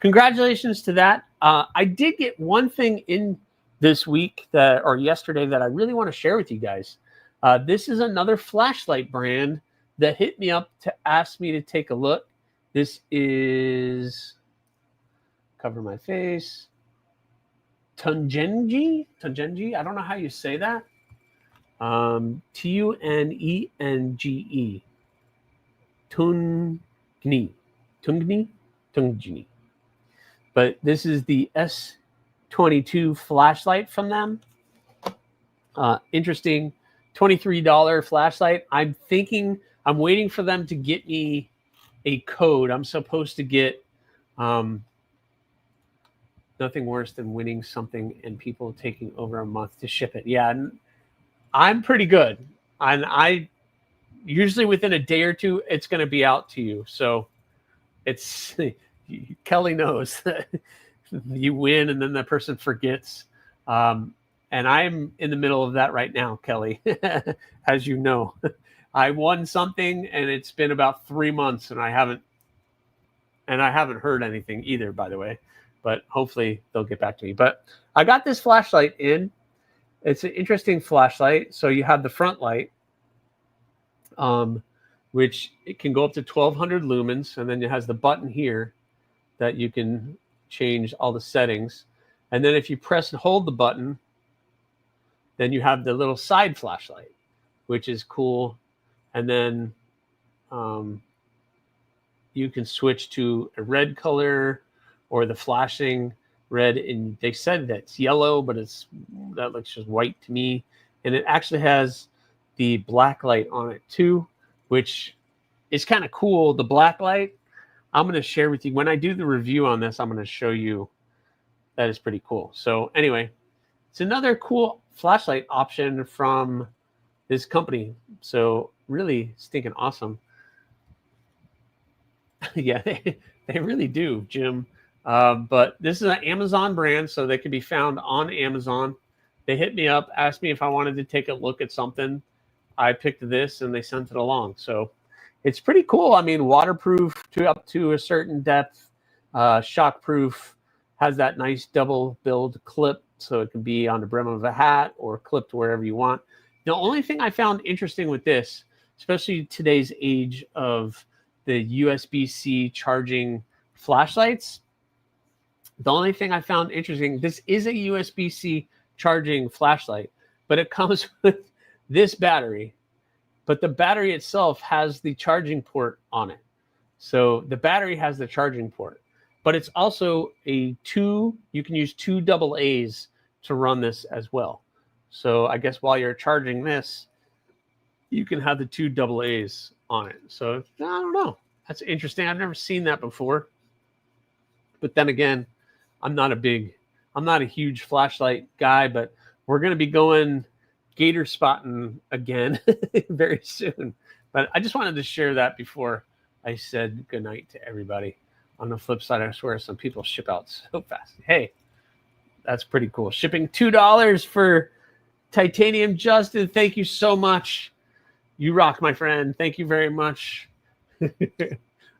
congratulations to that. I did get one thing in this week or yesterday that I really want to share with you guys. This is another flashlight brand that hit me up to ask me to take a look. This is, cover my face, Tungenji. I don't know how you say that. Tunenge. Tungni. But this is the S22 flashlight from them. Interesting. $23 flashlight. I'm waiting for them to get me a code. I'm supposed to get nothing worse than winning something and people taking over a month to ship it. Yeah, I'm pretty good. And I usually within a day or two, it's going to be out to you. So it's Kelly knows that you win and then that person forgets. And I'm in the middle of that right now, Kelly, as you know. I won something and it's been about 3 months and I haven't heard anything either, by the way, but hopefully they'll get back to me. But I got this flashlight in. It's an interesting flashlight. So you have the front light, which it can go up to 1200 lumens. And then it has the button here that you can change all the settings. And then if you press and hold the button, then you have the little side flashlight, which is cool. And then you can switch to a red color or the flashing red. And they said that's yellow, but that looks just white to me. And it actually has the black light on it too, which is kind of cool. The black light, I'm going to share with you. When I do the review on this, I'm going to show you. That is pretty cool. So anyway, it's another cool flashlight option from this company. So really stinking awesome. Yeah, they really do, Jim. But this is an Amazon brand, so they can be found on Amazon. They hit me up, asked me if I wanted to take a look at something. I picked this and they sent it along. So it's pretty cool. I mean, waterproof up to a certain depth, shockproof, has that nice double build clip. So it can be on the brim of a hat or clipped wherever you want. The only thing I found interesting with this, especially today's age of the USB-C charging flashlights, the only thing I found interesting, this is a USB-C charging flashlight, but it comes with this battery, but the battery itself has the charging port on it. So the battery has the charging port. but it's also you can use 2 AA's to run this as well. So I guess while you're charging this, you can have the 2 AA's on it. So I don't know. That's interesting. I've never seen that before. But then again, I'm not a huge flashlight guy, but we're going to be going gator spotting again very soon. But I just wanted to share that before I said goodnight to everybody. On the flip side, I swear some people ship out so fast. Hey, that's pretty cool. Shipping $2 for titanium. Justin, thank you so much. You rock, my friend. Thank you very much.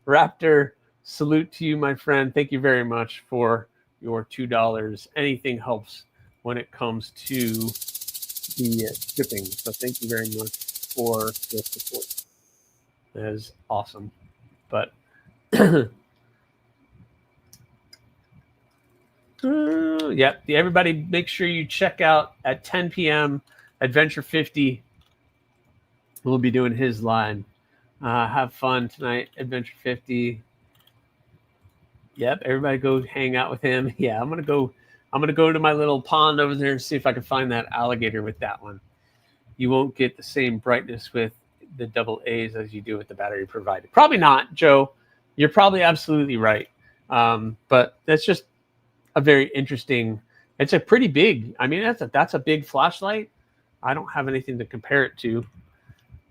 Raptor, salute to you, my friend. Thank you very much for your $2. Anything helps when it comes to the shipping. So thank you very much for the support. That is awesome. But yep, everybody make sure you check out at 10 p.m. Adventure 50. We'll be doing his line. Have fun tonight, Adventure 50. Yep, everybody go hang out with him. Yeah, I'm gonna go to my little pond over there and see if I can find that alligator with that one. You won't get the same brightness with the AA's as you do with the battery provided. Probably not, Joe. You're probably absolutely right. But that's just a very interesting. It's a pretty big. I mean, that's a big flashlight. I don't have anything to compare it to.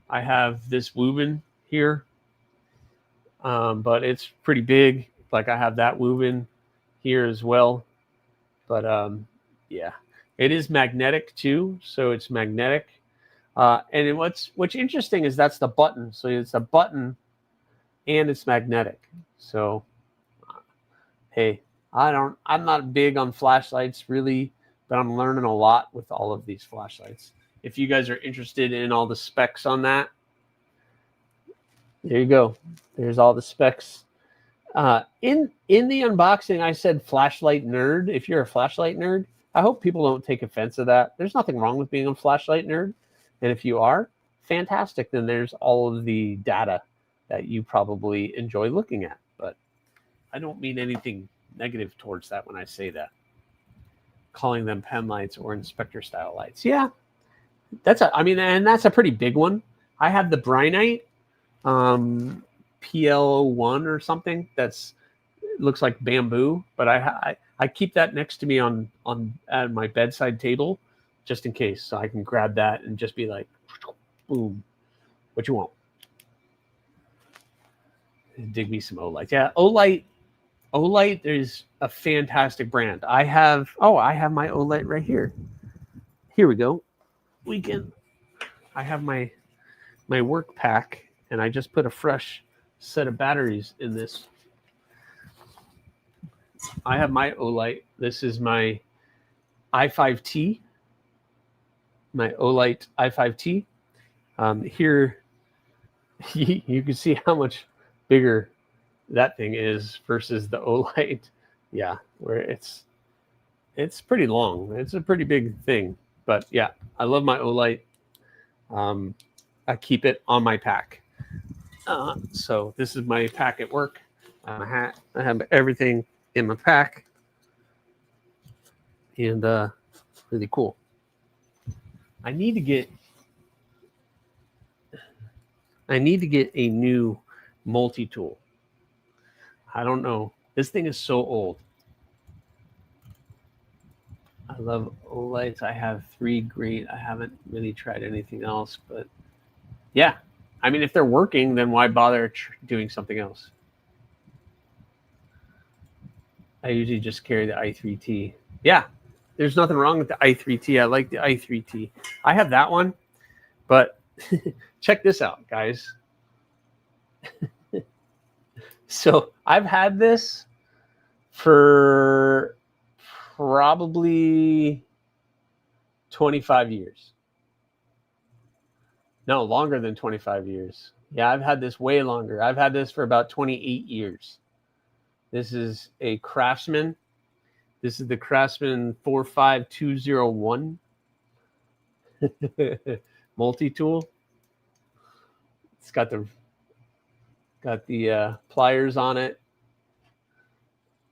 I have this Woobin here, but it's pretty big. Like I have that Woobin here as well. But yeah, it is magnetic too. So it's magnetic. And what's interesting is that's the button. So it's a button and it's magnetic. So hey, I'm not big on flashlights really, but I'm learning a lot with all of these flashlights. If you guys are interested in all the specs on that, there you go. There's all the specs. In the unboxing, I said flashlight nerd. If you're a flashlight nerd, I hope people don't take offense of that. There's nothing wrong with being a flashlight nerd. And if you are, fantastic. Then there's all of the data that you probably enjoy looking at. But I don't mean anything negative towards that when I say that. Calling them pen lights or inspector style lights. Yeah. That's a pretty big one. I have the Brynite PL1 or something that's looks like bamboo, but I keep that next to me on at my bedside table just in case, so I can grab that and just be like, boom, what you want? Dig me some Olight. Yeah, Olight is a fantastic brand. I have my Olight right here. Here we go. I have my work pack, and I just put a fresh set of batteries in this. I have my Olight. This is my i5T, my Olight i5T. Here, you can see how much bigger that thing is versus the Olight. Yeah, where it's pretty long. It's a pretty big thing. But yeah, I love my Olight. I keep it on my pack. So this is my pack at work. My hat. I have everything in my pack. And really cool. I need to get a new multi-tool. I don't know. This thing is so old. I love Olights. I have 3 great. I haven't really tried anything else, but yeah. I mean, if they're working, then why bother doing something else? I usually just carry the i3T. Yeah, there's nothing wrong with the i3T. I like the i3T. I have that one, but check this out, guys. So I've had this for probably 25 years. No, longer than 25 years. Yeah, I've had this way longer. I've had this for about 28 years. This is a Craftsman. This is the Craftsman 45201 multi-tool. It's got the pliers on it.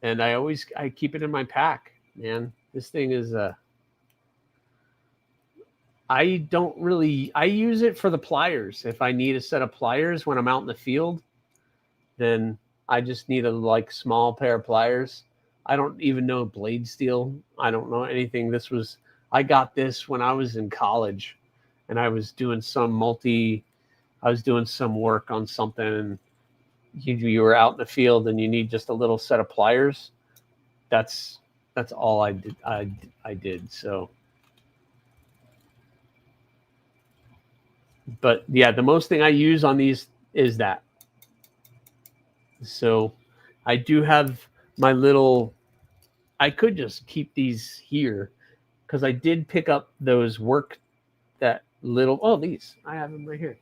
And I keep it in my pack, man. This thing is I use it for the pliers. If I need a set of pliers when I'm out in the field, then I just need a like small pair of pliers. I don't even know blade steel. I don't know anything. I got this when I was in college, and I was doing some work on something, and you were out in the field and you need just a little set of pliers. That's all I did. I did. So, but yeah, the most thing I use on these is that. So I do have my little, I could just keep these here because I did pick up those these, I have them right here.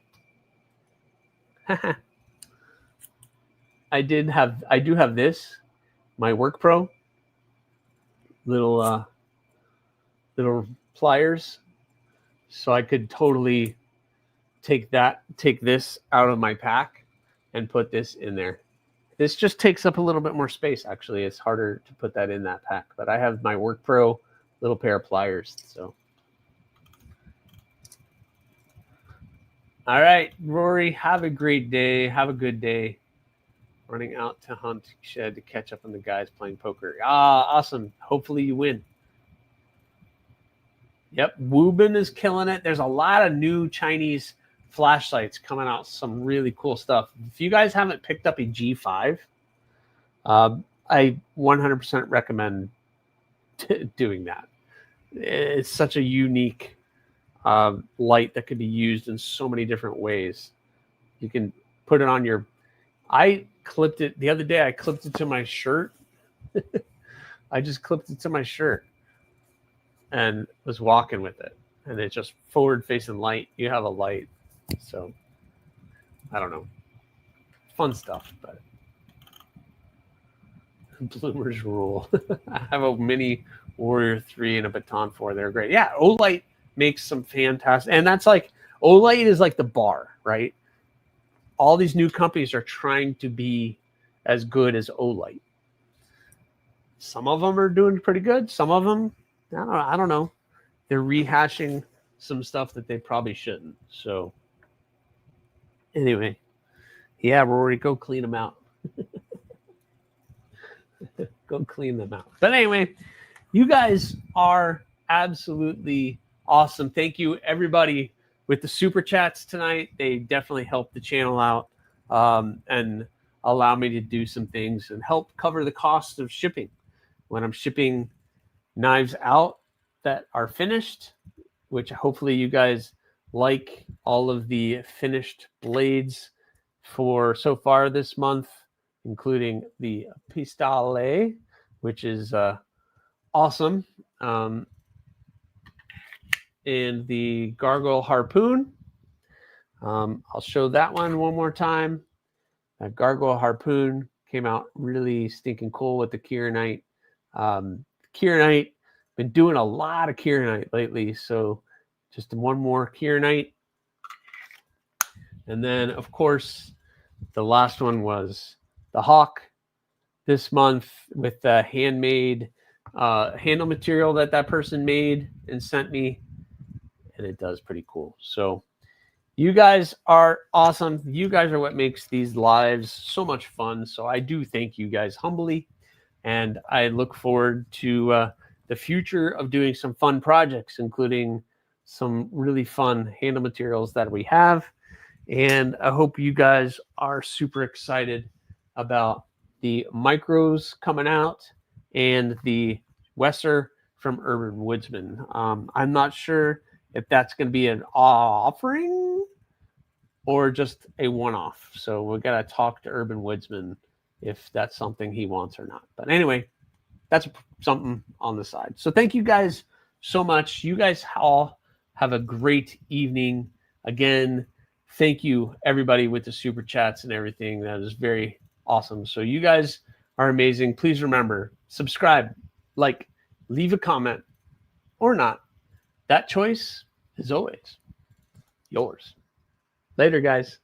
I do have this, my Work Pro, little pliers. So I could totally take this out of my pack and put this in there. This just takes up a little bit more space, actually. It's harder to put that in that pack. But I have my Work Pro little pair of pliers. So, all right, Rory, have a great day. Have a good day. Running out to hunt shed to catch up on the guys playing poker. Awesome. Hopefully you win. Yep, Woobin is killing it. There's a lot of new Chinese flashlights coming out, some really cool stuff. If you guys haven't picked up a G5, I 100% recommend doing that. It's such a unique light that could be used in so many different ways. You can put it on your... I clipped it the other day. I clipped it to my shirt. I just clipped it to my shirt and was walking with it. And it's just forward-facing light. You have a light. So, I don't know. Fun stuff, but bloomers rule. I have a mini Warrior 3 and a Baton 4. They're great. Yeah, Olight makes some fantastic, and that's like, Olight is like the bar, right? All these new companies are trying to be as good as Olight. Some of them are doing pretty good. Some of them, I don't know. They're rehashing some stuff that they probably shouldn't. So, anyway, yeah, Rory, go clean them out. Go clean them out. But anyway, you guys are absolutely awesome. Thank you, everybody, with the super chats tonight. They definitely help the channel out and allow me to do some things and help cover the cost of shipping. When I'm shipping knives out that are finished, which hopefully you guys like all of the finished blades for so far this month, including the Pistole, which is awesome, and the Gargoyle Harpoon. I'll show that one more time. That Gargoyle Harpoon came out really stinking cool with the Kieranite. Kieranite, been doing a lot of Kieranite lately, so just one more Kieranite. And then, of course, the last one was the Hawk this month with the handmade handle material that person made and sent me, and it does pretty cool. So you guys are awesome. You guys are what makes these lives so much fun. So I do thank you guys humbly, and I look forward to the future of doing some fun projects, including some really fun handle materials that we have. And I hope you guys are super excited about the micros coming out and the Wesser from Urban Woodsman. I'm not sure if that's going to be an offering or just a one-off. So we've got to talk to Urban Woodsman if that's something he wants or not. But anyway, that's something on the side. So thank you guys so much. You guys all have a great evening. Again, thank you, everybody, with the super chats and everything. That is very awesome. So you guys are amazing. Please remember, subscribe, like, leave a comment, or not. That choice is always yours. Later, guys.